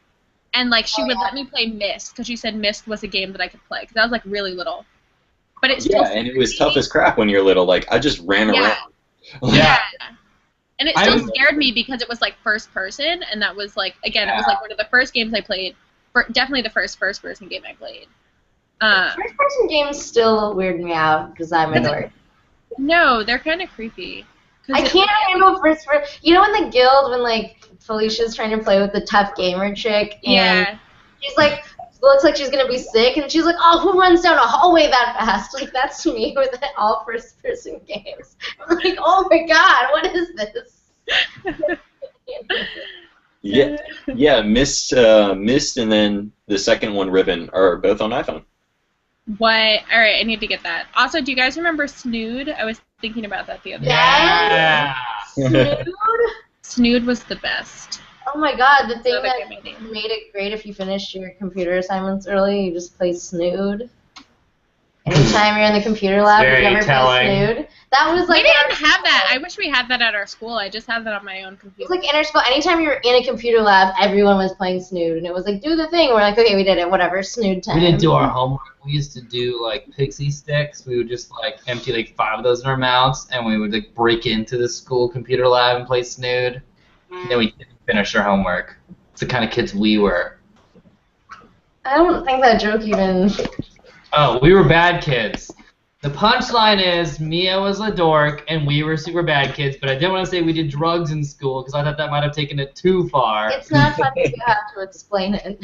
and like she would let me play Mist because she said Mist was a game that I could play because I was like really little. But it's still and it was tough as crap when you're little. Like I just ran around. Yeah. And it still I'm- scared me because it was like first person, and that was like again, it was like one of the first games I played. Definitely the first person game I played. First-person games still weird me out because I'm a dork. No, they're kind of creepy. I can't handle first-person. You know in the guild when like Felicia's trying to play with the tough gamer chick, and Yeah. she's like looks like she's gonna be sick, and she's like, "Oh, who runs down a hallway that fast?" Like that's me with all first-person games. I'm like, "Oh my god, what is this?" Yeah, Mist, and then the second one, Ribbon, are both on iPhone. What? All right, I need to get that. Also, do you guys remember Snood? I was thinking about that the other day. Yeah. Snood? Snood was the best. Oh my god, the thing Another that game I did. made it great if you finished your computer assignments early, you just play Snood. Anytime you're in the computer lab, Very you never telling. play Snood. That was like We didn't have that. I wish we had that at our school. I just have that on my own It computer. was like interschool. Anytime you were in a computer lab, everyone was playing Snood, and it was like, do the thing. We're like, okay, we did it. Whatever, Snood time. We didn't do our homework. We used to do like pixie sticks. We would just like empty like 5 of those in our mouths, and we would like break into the school computer lab and play Snood. And then we didn't finish our homework. It's the kind of kids we were. I don't think that joke even. Oh, we were bad kids. The punchline is Mia was a dork and we were super bad kids, but I didn't want to say we did drugs in school because I thought that might have taken it too far. It's not funny if you have to explain it.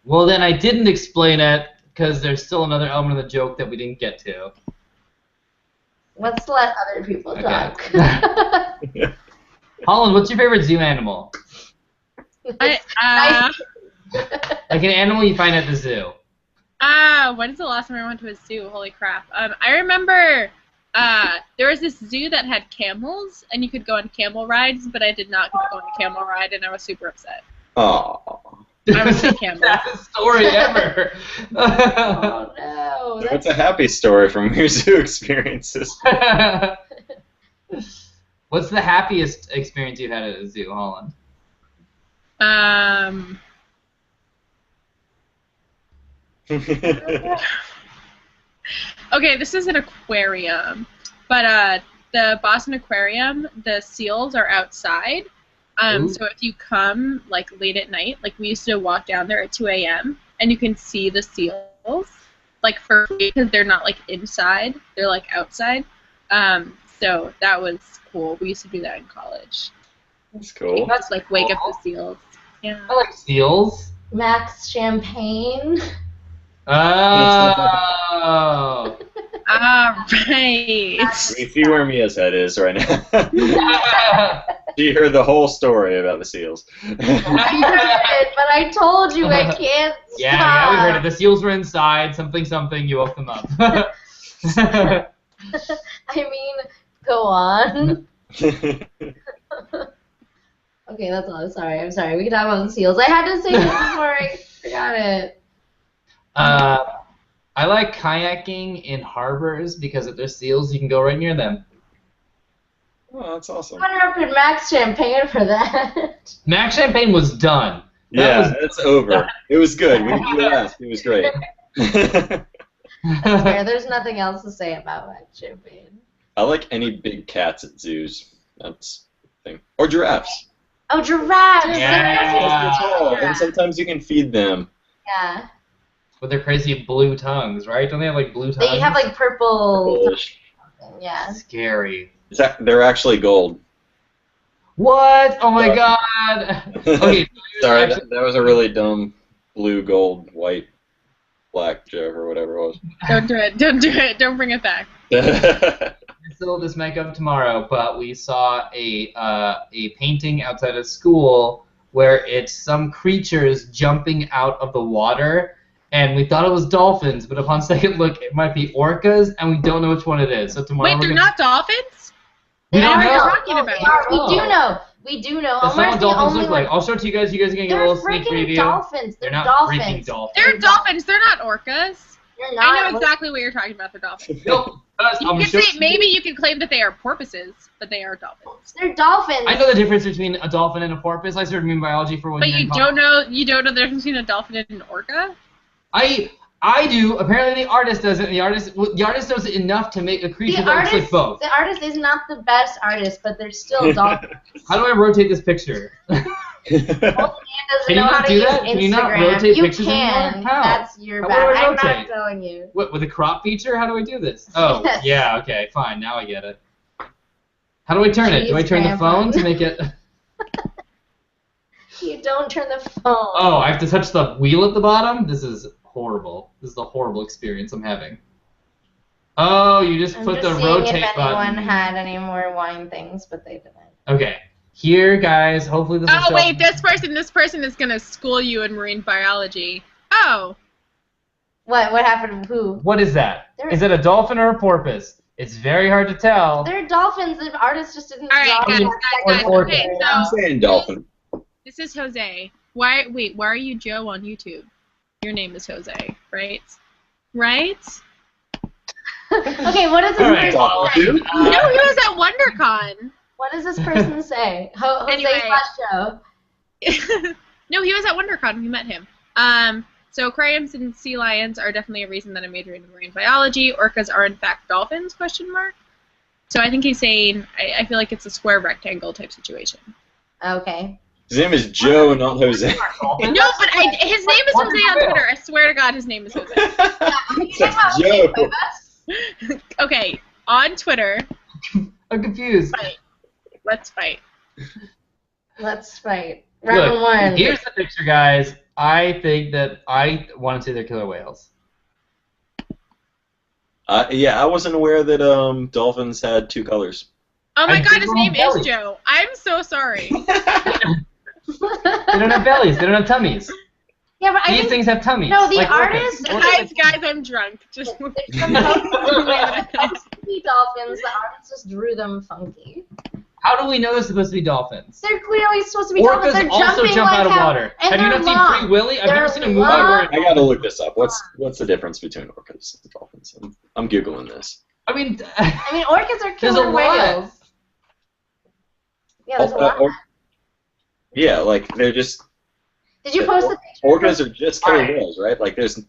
Well, then I didn't explain it because there's still another element of the joke that we didn't get to. Let's let other people talk. Holland, what's your favorite zoo animal? Like an animal you find at the zoo. When is the last time I went to a zoo? Holy crap. I remember there was this zoo that had camels, and you could go on camel rides, but I did not get to go on a camel ride, and I was super upset. Oh. I would say camels. Best story ever. Oh no. That's a happy story from your zoo experiences. What's the happiest experience you've had at a zoo, Holland? Okay, this is an aquarium, but the Boston Aquarium, the seals are outside. So if you come like late at night, like we used to walk down there at 2 a.m. and you can see the seals, like for because they're not like inside, they're like outside. So that was cool. We used to do that in college. That's cool. Just like wake up the seals. Yeah. I like seals. Max Champagne. Oh. Alright. We see where Mia's head is right now. She heard the whole story about the seals. I heard it, but I told you I can't stop. Yeah, we heard it. The seals were inside. Something. You woke them up. I mean, go on. Okay, that's all. I'm sorry. We can talk about the seals. I had to say this before I forgot it. I like kayaking in harbors because if there's seals, you can go right near them. Oh, that's awesome. I interrupted Max Champagne for that. Max Champagne was done. It's over. It was good. We laughed. It was great. That's fair. There's nothing else to say about Max Champagne. I like any big cats at zoos. That's the thing. Or giraffes. Oh, giraffes! Yeah. And sometimes you can feed them. Yeah. With their crazy blue tongues, right? Don't they have like blue tongues? They have like purple. Purplish. Yeah. Scary. They're actually gold. What? Oh my god. Okay. Sorry, that was a really dumb blue, gold, white, black joke or whatever it was. Don't do it. Don't do it. Don't bring it back. Still this might go up tomorrow, but we saw a painting outside of school where it's some creatures jumping out of the water, and we thought it was dolphins, but upon second look, it might be orcas, and we don't know which one it is. So tomorrow. Wait, they're not dolphins? We What don't are you know. talking about? We do know. We do know. That's not Omar's what the dolphins only look one. like. I'll show it to you guys. You guys are gonna get a They're little sneak freaking preview. dolphins. They're They're not dolphins. freaking dolphins. They're dolphins. They're not orcas. They're not. I know exactly what you're talking about. They're dolphins. Nope. You could say maybe you could claim that they are porpoises, but they are dolphins. They're dolphins. I know the difference between a dolphin and a porpoise. I started marine biology for 1 But year. you don't know the difference between a dolphin and an orca? I do. Apparently the artist doesn't. The artist knows enough to make a creature that looks like both. The artist is not the best artist, but they're still dolphins. How do I rotate this picture? Can Can you not do that? Can you not rotate pictures anymore? How? That's your How bad. would I I'm not rotate? telling you. What, with a crop feature? How do I do this? Oh, Yes. yeah, okay, fine. Now I get it. How do I turn it? Do I Jeez, turn the Grandpa. phone to make it... You don't turn the phone. Oh, I have to touch the wheel at the bottom? This is horrible. This is a horrible experience I'm having. Oh, you just put the rotate if button. anyone had any more wine things, but they didn't. Okay. Here, guys, hopefully this will Oh show... wait, this person is gonna school you in marine biology. Oh. What happened to who? What is that? They're- Is it a dolphin or a porpoise? It's very hard to tell. They're dolphins. The artist just didn't Alright, draw guys, them. guys. Orca. Okay, I'm so saying dolphin. this is Jose. Why are you Joe on YouTube? Your name is Jose, right? Right? Okay, what does this All right. person say? No, he was at WonderCon. What does this person say? Jose Anyway. Joe. No, he was at WonderCon. We met him. So aquariums and sea lions are definitely a reason that I'm majoring in marine biology. Orcas are in fact dolphins? ? So I think he's saying I feel like it's a square rectangle type situation. Okay. His name is Joe, not Jose. No, but his name is Jose on Twitter. I swear to God, his name is Jose. That's Joe. Okay, on Twitter. I'm confused. Fight. Let's fight. Let's fight. Round Look, one. here's the picture, guys. I think that I want to say they're killer whales. Yeah, I wasn't aware that dolphins had two colors. Oh my I God, think his we're name on is belly. Joe. I'm so sorry. They don't have bellies. They don't have tummies. Yeah, but I These think things have tummies. No, the like artist- orcas. Guys, I'm drunk. Just there's some dolphins to be dolphins. The artist just drew them funky. How do we know they're supposed to be dolphins? They're clearly supposed to be dolphins. Orcas They're also jumping jump like out of how- water. and Have you they're not seen long. Free Willy? I've They're never seen a movie long. where... I gotta look this up. What's the difference between orcas and dolphins? I'm googling this. I mean, I mean, orcas are There's a killer lot. whales. Yeah, there's a lot. Yeah, like they're just. Did you post the picture? Orcas are just killer whales, right? Like there's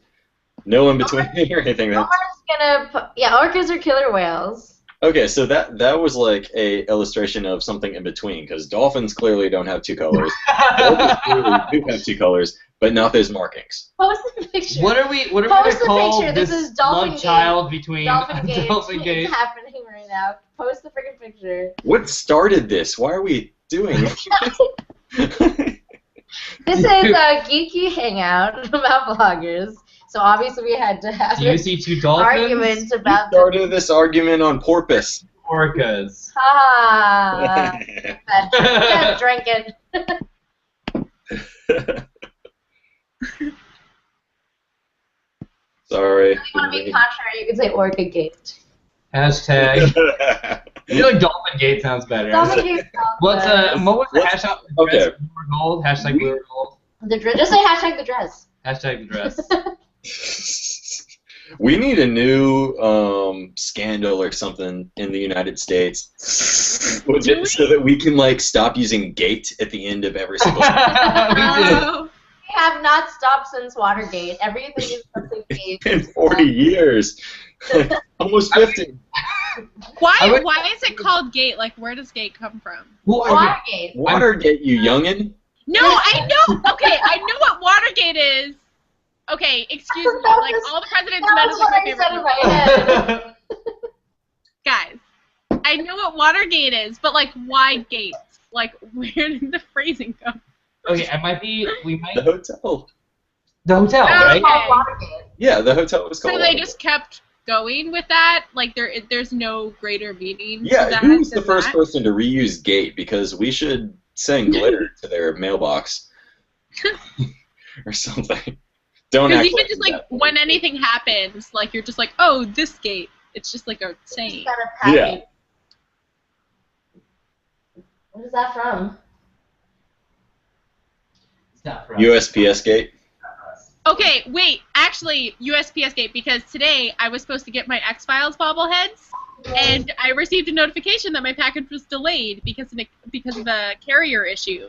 no in between or anything. Orcas are killer whales. Okay, so that was like a illustration of something in between, because dolphins clearly don't have two colors. Orcas clearly do have two colors, but not those markings. Post the picture. What are we going to call this love child between Dolphin Gate? It's happening right now. Post the freaking picture. What started this? Why are we doing it? This is a geeky hangout about bloggers. So obviously we had to have Do you see two dolphins? arguments about started this argument on porpoise. Orcas. Ah, just drinking. Sorry. If you want to be contrary, you can say Orca Gate. Hashtag. I feel like Dolphin Gate sounds better. Dolphin Gate sounds what was the hashtag? Okay. Blue or gold? Hashtag blue or gold? Just say hashtag the dress. Hashtag the dress. We need a new scandal or something in the United States so that we can like stop using gate at the end of every single. We have not stopped since Watergate. Everything is something gate. In 40 years. Almost 50. Why is it called gate? Like, where does gate come from? Watergate. Watergate, you youngin'. No, I know. Okay, I know what Watergate is. Okay, excuse me. Like, all the president's men is my favorite movie. Guys, I know what Watergate is, but like, why gates? Like, where did the phrasing come? Okay, The hotel. The hotel, right? Okay. Yeah, the hotel was called. So they just kept going with that? Like, there's no greater meaning to Yeah, that who was the than first that? person to reuse gate? Because we should send glitter to their mailbox. Or something. Don't Because act even like just like that. when anything happens, like you're just like, oh, this gate. It's just like a saying. Yeah. What is that from? It's not for us. USPS gate. Okay, wait. Actually, USPS gate, because today I was supposed to get my X-Files bobbleheads, and I received a notification that my package was delayed because of a carrier issue.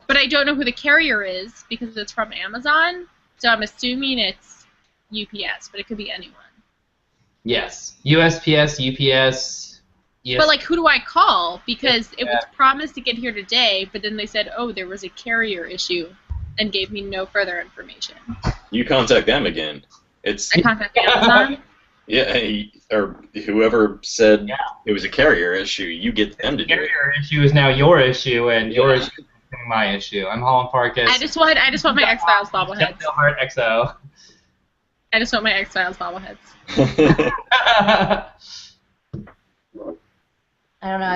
But I don't know who the carrier is because it's from Amazon, so I'm assuming it's UPS, but it could be anyone. Yes. USPS, UPS. Yes. But like, who do I call? Because it was promised to get here today, but then they said, oh, there was a carrier issue, and gave me no further information. You contact them again. I contacted Amazon. Yeah, or whoever said it was a carrier issue, you get them to do it. Carrier issue is now your issue, and your issue is my issue. I'm Holland Farkas. I just want my X-Files bobbleheads. Heart XO. I just want my X-Files bobbleheads. I don't know.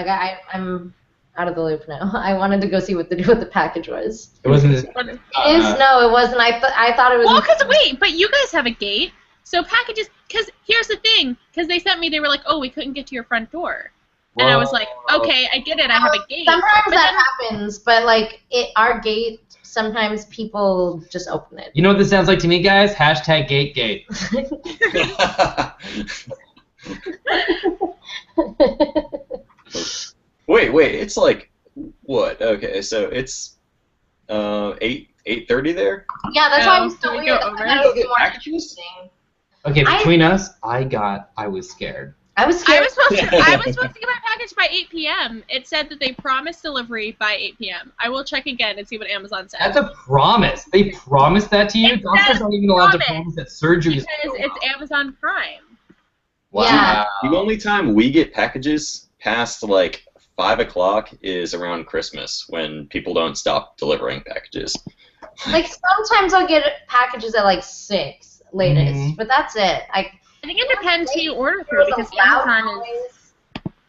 I'm out of the loop now. I wanted to go see what the package was. It wasn't as... What is- No, it wasn't. I thought it was. Well, because wait, but you guys have a gate, so packages. Because here's the thing, because they sent me, they were like, oh, we couldn't get to your front door, and I was like, okay, I get it, I have a gate. Sometimes But that then- happens, but like our gate, sometimes people just open it. You know what this sounds like to me, guys? Hashtag GateGate. Wait, it's like what? Okay, so it's 8:30 there? Yeah, that's why it was Can so we weird. go I over thought it? it was Get more packages? interesting. Okay, between us, I was scared. I was I scared. was supposed to get my package by 8 p.m. It said that they promised delivery by 8 p.m. I will check again and see what Amazon said. That's a promise. They promised that to you? It Doctors says aren't even allowed to promise. promise that surgery is Because it's Amazon Prime. Wow. Yeah. The only time we get packages past like 5 o'clock is around Christmas when people don't stop delivering packages. Like sometimes I'll get packages at like 6 latest, Mhm. but that's it. I think it depends who you order There through was because a loud Amazon is. noise,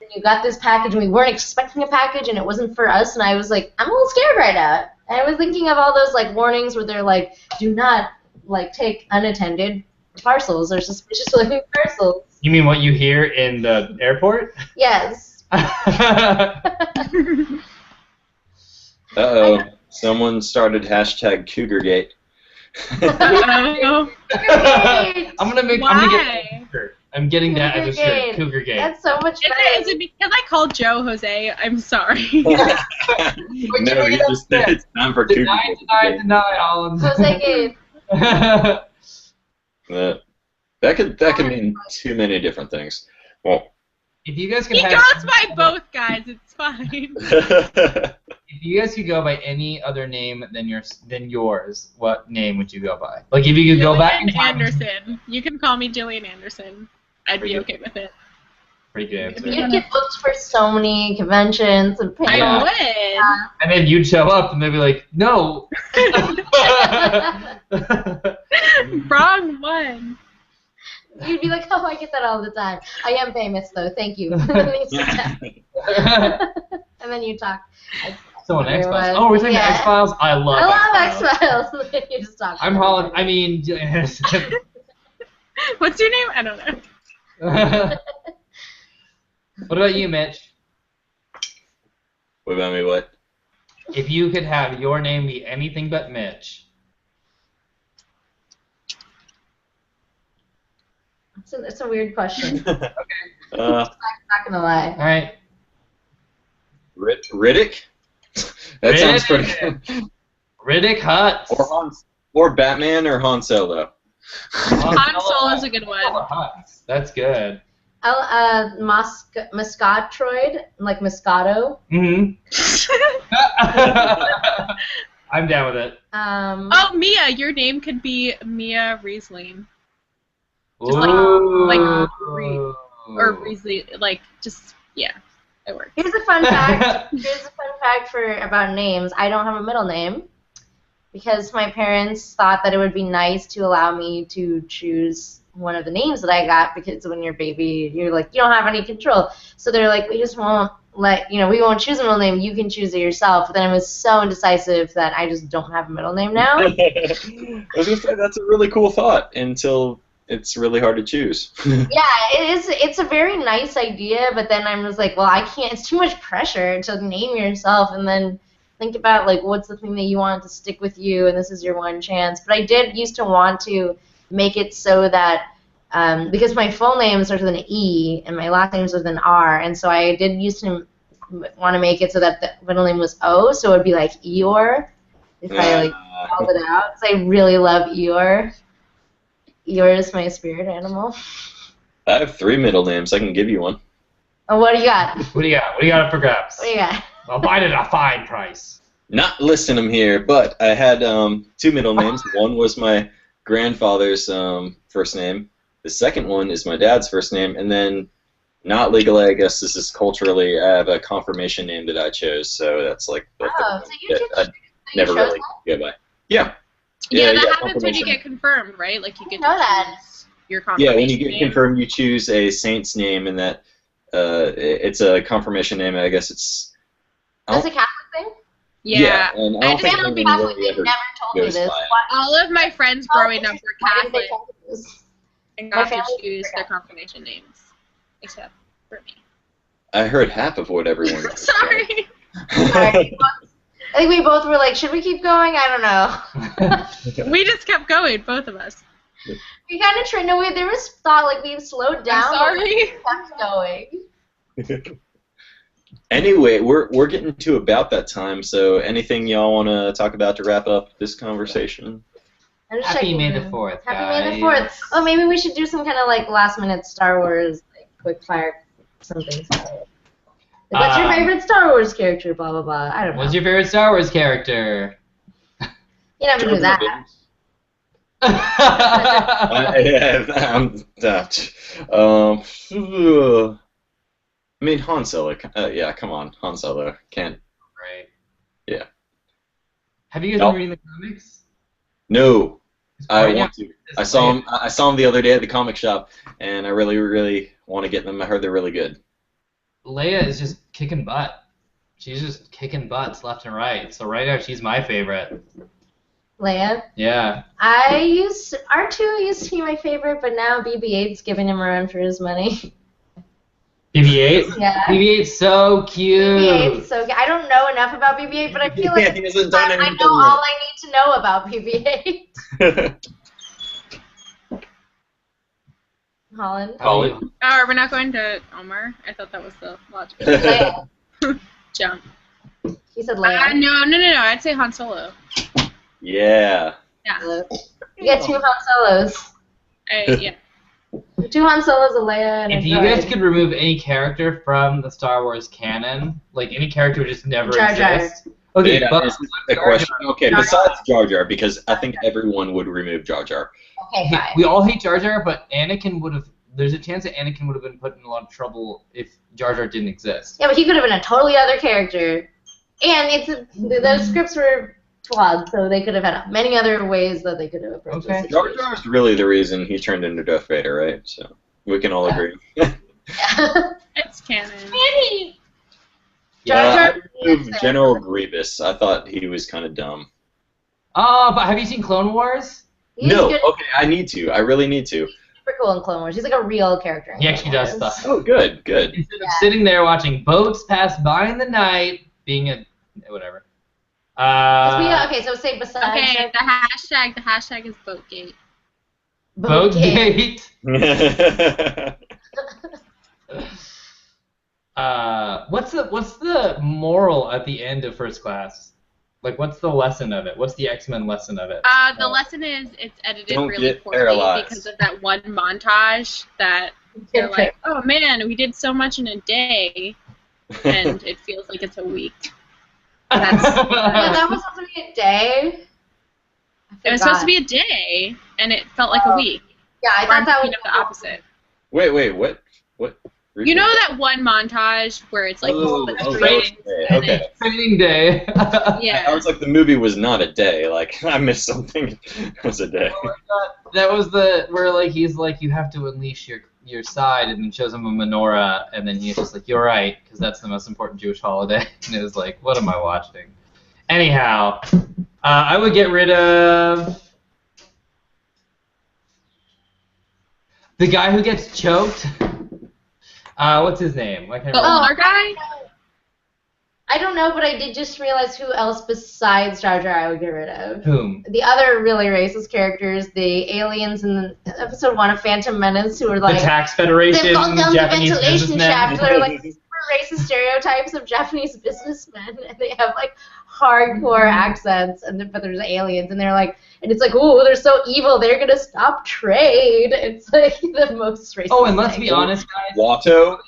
and you got this package, and we weren't expecting a package, and it wasn't for us, and I was like, I'm a little scared right now. And I was thinking of all those like warnings where they're like, do not like take unattended parcels or suspicious looking parcels. You mean what you hear in the airport? Yes. Uh-oh. Someone started hashtag Cougargate. Oh, I'm gonna get why? a picture. I'm getting that as a shirt. Cougargate. Cougar Gate. That's so much better. Is it because I called Joe Jose? I'm sorry. No, you just it's time for Cougar. Deny, Holland. Jose Gate. That could mean too many different things. Well, If you guys could He have, goes by both, guys. It's fine. if you guys could go by any other name than yours, what name would you go by? Like if you could go back in Jillian time. Anderson. You can call me Jillian Anderson. I'd be okay with it. Pretty good answer. You'd get booked for so many conventions and I Yeah. would. And then you'd show up and they'd be like, no. Wrong one. You'd be like, oh, I get that all the time. I am famous, though. Thank you. And then you sit down. And then you talk. So an There X-Files. was- Oh, we're talking yeah. X-Files? I love X-Files. You just talk. I'm Holland. I mean, What's your name? I don't know. what about you, Mitch? what about me? What? If you could have your name be anything but Mitch. It's a weird question. I'm Uh, not gonna lie. All right. Riddick. That sounds pretty good. Riddick Hutz. Or Batman or Han Solo. Han Solo's a good one. Hutz. That's good. Moscatroid, like Moscato. Mm-hmm. I'm down with it. Oh, Mia. Your name could be Mia Riesling. Just Ooh. Or Riesling. Like, just, yeah. It works. Here's a fun fact. About names. I don't have a middle name because my parents thought that it would be nice to allow me to choose one of the names that I got, because when you're a baby, you're like, you don't have any control. So they're like, we just won't we won't choose a middle name. You can choose it yourself. But then I was so indecisive that I just don't have a middle name now. I was gonna say that's a really cool thought until it's really hard to choose. Yeah, it is. It's a very nice idea, but then I'm just like, well, I can't. It's too much pressure to name yourself and then think about like what's the thing that you want to stick with you, and this is your one chance. But I did used to want to make it so that because my full name starts with an E and my last name starts with an R, and so I did used to want to make it so that the middle name was O, so it would be like Eeyore if I like spelled it out. Because I really love Eeyore. Eeyore is my spirit animal. I have 3 middle names. I can give you one. Oh, what do you got? What do you got? What do you got up for grabs? What do you got? I'll buy it at a fine price. Not listing them here, but I had 2 middle names. One was my grandfather's first name. The second one is my dad's first name, and then not legally, I guess this is culturally, I have a confirmation name that I chose, so that's like the Oh, so you that did. I never chose really go by. Yeah. Yeah, that yeah, happens when you confirmation. get confirmed, right? Like, you get know to that. choose your confirmation Yeah, when you get name. confirmed, you choose a saint's name, and that it's a confirmation name. I guess it's. That's a Catholic thing? Yeah. and I I don't just think don't anyone be Catholic. really They ever never told me goes this. by it. All of my friends growing up were Why did they Catholic tell me this? and My got to family choose forgot. their confirmation names. Except for me. I heard half of what everyone. Sorry. Sorry. I think we both were like, should we keep going? I don't know. We just kept going, both of us. We kind of tried. No, there was thought like we slowed down. I'm but we sorry. kept going. Anyway, we're getting to about that time. So, anything y'all want to talk about to wrap up this conversation? I'm just Happy checking May in. the 4th, Happy May the guys. 4th. Oh, maybe we should do some kind of like last minute Star Wars like quick fire something. What's your favorite Star Wars character? Blah blah blah. I don't know. What's your favorite Star Wars character? You never do that. I mean, Han Solo. Yeah, come on, Han Solo can't. Right. Yeah. Have you guys Nope. been reading the comics? No, I Right now, want to. I saw him. I saw him the other day at the comic shop, and I really, really want to get them. I heard they're really good. Leia is just kicking butt. She's just kicking butts left and right. So right now she's my favorite. Leia. Yeah. R2 used to be my favorite, but now BB-8's giving him a run for his money. BB-8? Yeah. BB-8's so cute. BB-8's so good. I don't know enough about BB-8, but I feel like he hasn't done I anything know all I need to know about BB-8. yet. Holland. Colin. Oh, we're not going to Omar? I thought that was the logical Leia. jump. He said Leia. No. I'd say Han Solo. Yeah. Yeah. You get 2 Han Solos. Yeah. 2 Han Solos, a Leia, and If a you guys droid. could remove any character from the Star Wars canon, like any character would just never Jar Jar. exist. Okay, Yeah, but is the question. Okay, besides Jar Jar, because I think everyone would remove Jar Jar. Okay, fine. we all hate Jar Jar, but Anakin would have. There's a chance that Anakin would have been put in a lot of trouble if Jar Jar didn't exist. Yeah, but he could have been a totally other character. And the scripts were flawed, so they could have had many other ways that they could have approached Okay. this Jar situation. Jar is really the reason he turned into Darth Vader, right? So we can all agree. It's canon. Jar Jar I removed General Grievous. I thought he was kind of dumb. But have you seen Clone Wars? He's No, good, okay, I need to. I really need to. super cool in Clone Wars. He's like a real character. in He Clone actually does Wars. stuff. Oh, good, good. Instead of sitting there watching boats pass by in the night, being a whatever. Okay, so say besides Okay, the hashtag is Boatgate. Boatgate. What's the moral at the end of First Class? Like, what's the lesson of it? What's the X-Men lesson of it? The lesson is it's edited Don't really get poorly paralyzed. because of that one montage that they're like, oh man, we did so much in a day, and it feels like it's a week. Yeah, that was supposed to be a day. It was supposed to be a day, and it felt like a week. Yeah, I Or thought I'm that was thinking of the opposite. Wait, what? You know that one montage where it's like Oh, the oh, screen, and okay. Training day. yeah. I was like, the movie was not a day. Like, I missed something. It was a day. That was where like he's like, you have to unleash your side, and then shows him a menorah, and then he's just like, you're right, because that's the most important Jewish holiday. And it was like, what am I watching? Anyhow, I would get rid of the guy who gets choked. What's his name? Why can't I The remember? older guy? I don't know, but I did just realize who else besides Jar Jar I would get rid of. Whom? The other really racist characters, the aliens in episode 1 of Phantom Menace, who were The like, Tax Federation, they've gone down the Japanese ventilation businessmen. shaft. They're like super racist stereotypes of Japanese businessmen, and they have like hardcore accents, but there's aliens, and they're like, and it's like, ooh, they're so evil, they're gonna stop trade. It's like the most racist. Oh, and let's thing. be honest, guys. Watto.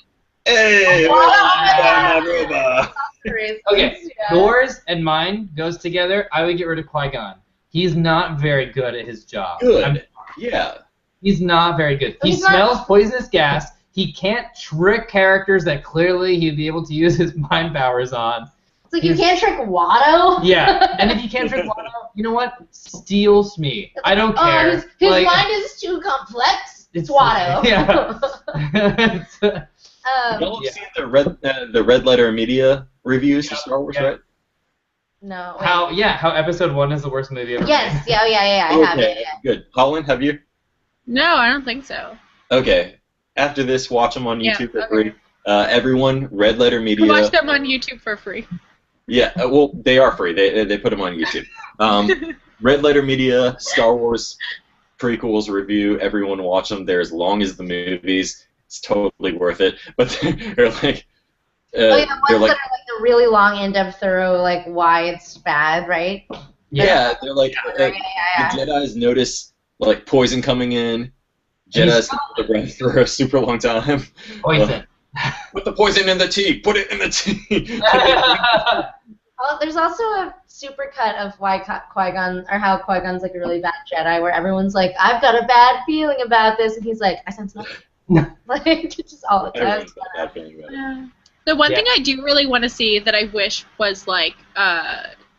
Hey, Watto! Racist, Okay, yeah. yours and mine goes together. I would get rid of Qui-Gon. He's not very good at his job. Good. Yeah. He's not very good. He He's not- smells poisonous gas. He can't trick characters that clearly he'd be able to use his mind powers on. It's like, you can't trick Watto? Yeah, and if you can't trick Watto, you know what? Steals me. I don't care. His Like, mind is too complex. It's Watto. Yeah. It's, Y'all have Yeah. seen the Red Letter Media reviews for Star Wars, Yeah. right? No. wait. how Episode 1 is the worst movie ever Yes. made. Yeah. I have it. Okay, good. Colin, have you? No, I don't think so. Okay. After this, watch them on Yeah, YouTube for okay. free. Everyone, Red Letter Media. Watch them on YouTube for free. Yeah, well, they are free. They put them on YouTube. Red Letter Media, Star Wars prequels review. Everyone watch them. They're as long as the movies. It's totally worth it. But they're like, Oh, yeah, the ones they're like, that are like the really long, in-depth, thorough, like why it's bad, right? yeah, they're like, Yeah. the Jedi's notice like poison coming in. Jedi's the breath for a super long time. Poison. Put the poison in the tea. Put it in the tea. Oh, there's also a supercut of why Qui-Gon, or how Qui-Gon's like a really bad Jedi, where everyone's like, I've got a bad feeling about this, and he's like, I sense nothing. Like, just all the time. Everyone's got that feeling about it. Yeah. The one Yeah. thing I do really want to see that I wish was like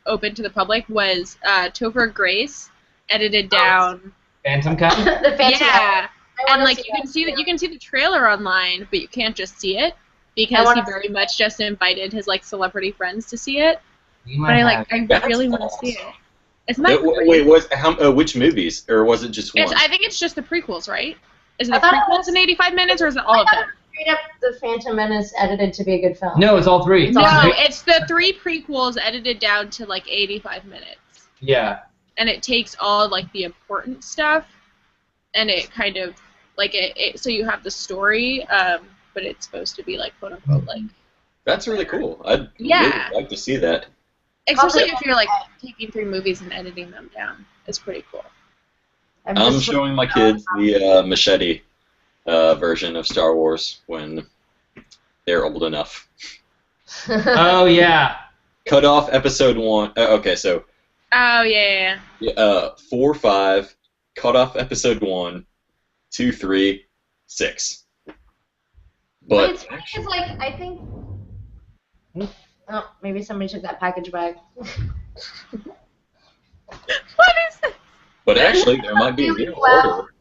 open to the public was Topher Grace edited down. Phantom Cut? The Phantom Yeah, I wanna and like see you can see the trailer online, but you can't just see it because wanna he very much just invited his like celebrity friends to see it. You But might have- I really want to see it. Isn't that Wait, which movies, or was it just one? I think it's just the prequels, right? Is it I the thought it prequels was- in 85 minutes, or is it all of them? Straight up, the Phantom Menace edited to be a good film. No, it's all three. It's all No, three. it's the 3 prequels edited down to like 85 minutes. Yeah. And it takes all like the important stuff and it kind of Like so you have the story, but it's supposed to be like quote unquote like. That's really cool. I'd Yeah. really like to see that. Especially if you're like taking 3 movies and editing them down. It's pretty cool. I'm showing my kids the Machete version of Star Wars when they're old enough. Oh yeah. Cut off episode 1. Okay, so. Oh yeah. 4, 5. Cut off episode 1, 2, 3, 6. But it's funny, 'cause, like, I think. Oh, maybe somebody took that package back. What is this? But actually, there might be a new order.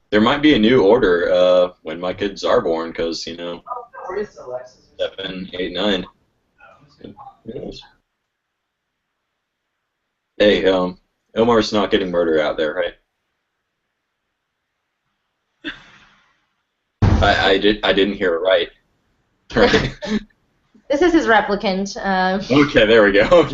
There might be a new order when my kids are born, because 7, 8, 9. Hey, Omar's not getting murder out there, right? I didn't hear it right. Right. This is his replicant. Okay, there we go.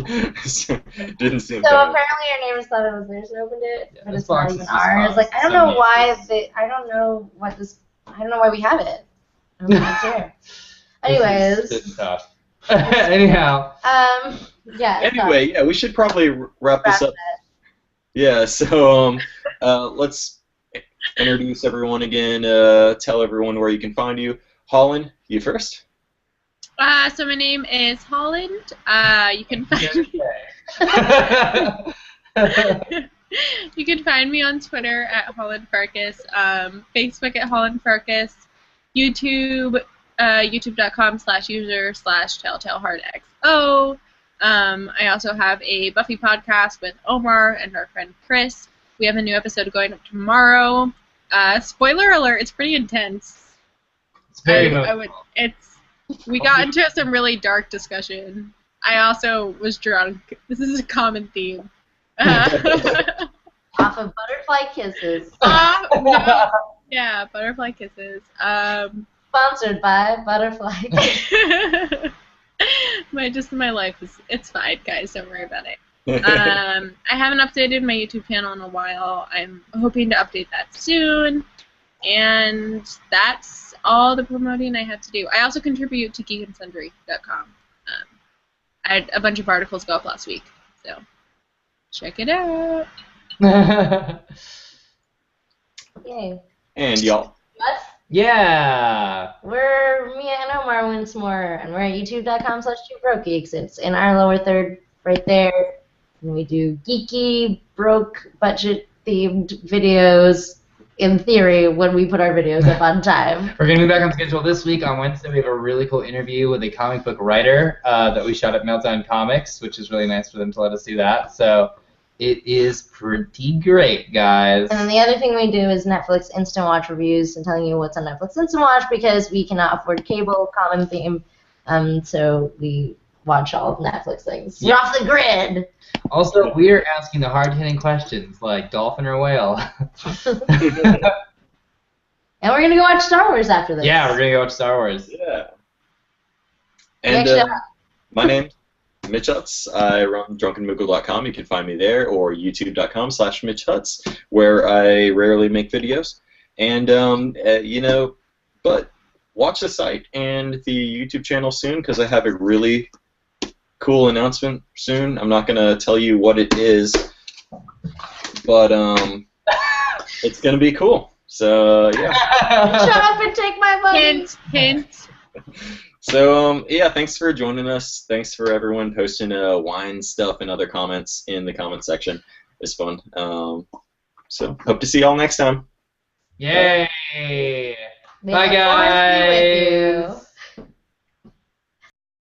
Didn't seem. So apparently our neighbors thought it was theirs and opened it, Yeah, but this it's not box even is just ours. boxed. Like I don't know why I don't know why we have it. I'm not sure. Anyways. This is tough. Anyhow. Yeah. Anyway, yeah, we should probably wrap this up. Yeah, so let's introduce everyone again. Tell everyone where you can find you. Holland, you first. So my name is Holland. You can find me. You can find me on Twitter at Holland Farkas, Facebook at Holland Farkas, YouTube, youtube.com/user/telltalehardxo. I also have a Buffy podcast with Omar and our friend Chris. We have a new episode going up tomorrow. Spoiler alert, it's pretty intense. It's very We got into some really dark discussion. I also was drunk. This is a common theme. Off of Butterfly Kisses. No. Yeah, Butterfly Kisses. Sponsored by Butterfly Kisses. My life it's fine, guys. Don't worry about it. I haven't updated my YouTube channel in a while. I'm hoping to update that soon. And that's all the promoting I have to do. I also contribute to geekandsundry.com. I had a bunch of articles go up last week, so check it out. Yay. And y'all. What? Yeah. We're Mia and Omar Winsmore, and we're at youtube.com/2brokegeeks. It's in our lower third right there. And we do geeky, broke, budget-themed videos, in theory, when we put our videos up on time. We're going to be back on schedule this week. On Wednesday, we have a really cool interview with a comic book writer that we shot at Meltdown Comics, which is really nice for them to let us do that. So it is pretty great, guys. And then the other thing we do is Netflix Instant Watch reviews and telling you what's on Netflix Instant Watch because we cannot afford cable, common theme, so we watch all of Netflix things. You're off the grid! Also, we're asking the hard-hitting questions, like dolphin or whale. And we're going to go watch Star Wars after this. Yeah, we're going to go watch Star Wars. Yeah. And my name's Mitch Hutz. I run drunkenmoogle.com. You can find me there, or youtube.com/MitchHutz, where I rarely make videos. And, but watch the site and the YouTube channel soon, because I have a really cool announcement soon. I'm not going to tell you what it is, but it's going to be cool. So, yeah. Shut up and take my money! Hint. So, yeah, thanks for joining us. Thanks for everyone posting wine stuff and other comments in the comment section. It's fun. So, hope to see y'all next time. Yay! May Bye, the force be with guys!